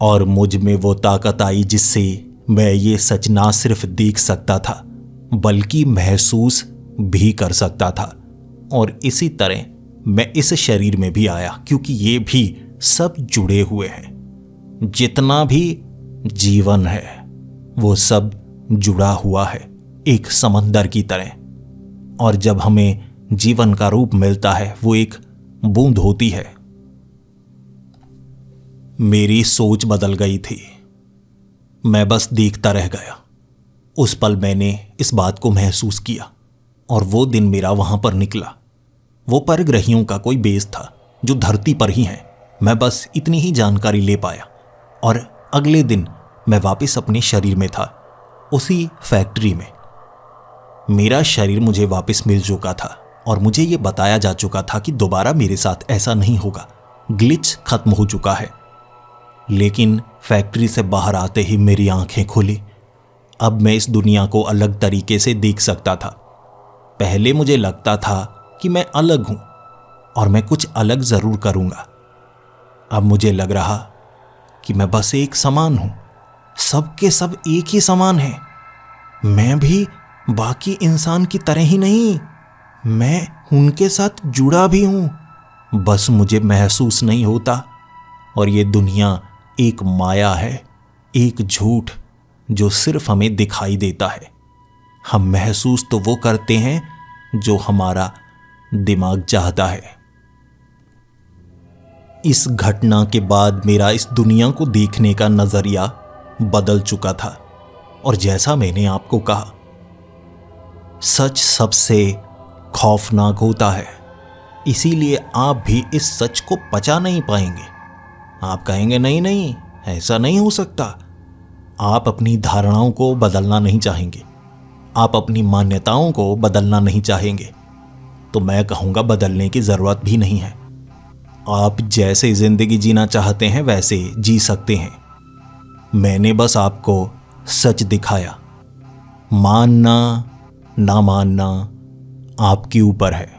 और मुझ में वो ताकत आई जिससे मैं ये सच ना सिर्फ देख सकता था, बल्कि महसूस भी कर सकता था। और इसी तरह मैं इस शरीर में भी आया, क्योंकि ये भी सब जुड़े हुए हैं। जितना भी जीवन है वो सब जुड़ा हुआ है, एक समंदर की तरह। और जब हमें जीवन का रूप मिलता है, वो एक बूंद होती है। मेरी सोच बदल गई थी। मैं बस देखता रह गया। उस पल मैंने इस बात को महसूस किया, और वो दिन मेरा वहां पर निकला। वो परग्रहियों का कोई बेस था जो धरती पर ही है। मैं बस इतनी ही जानकारी ले पाया, और अगले दिन मैं वापस अपने शरीर में था, उसी फैक्ट्री में। मेरा शरीर मुझे वापस मिल चुका था, और मुझे ये बताया जा चुका था कि दोबारा मेरे साथ ऐसा नहीं होगा। ग्लिच खत्म हो चुका है। लेकिन फैक्ट्री से बाहर आते ही मेरी आंखें खुली। अब मैं इस दुनिया को अलग तरीके से देख सकता था। पहले मुझे लगता था कि मैं अलग हूं और मैं कुछ अलग जरूर करूंगा। अब मुझे लग रहा कि मैं बस एक समान हूं, सबके सब एक ही समान हैं। मैं भी बाकी इंसान की तरह ही नहीं, मैं उनके साथ जुड़ा भी हूं, बस मुझे महसूस नहीं होता। और ये दुनिया एक माया है, एक झूठ जो सिर्फ हमें दिखाई देता है। हम महसूस तो वो करते हैं जो हमारा दिमाग चाहता है। इस घटना के बाद मेरा इस दुनिया को देखने का नजरिया बदल चुका था। और जैसा मैंने आपको कहा, सच सबसे खौफनाक होता है। इसीलिए आप भी इस सच को पचा नहीं पाएंगे। आप कहेंगे नहीं नहीं, ऐसा नहीं हो सकता, आप अपनी धारणाओं को बदलना नहीं चाहेंगे, आप अपनी मान्यताओं को बदलना नहीं चाहेंगे, तो मैं कहूँगा बदलने की ज़रूरत भी नहीं है। आप जैसे ज़िंदगी जीना चाहते हैं वैसे जी सकते हैं। मैंने बस आपको सच दिखाया। मानना ना मानना आपके ऊपर है।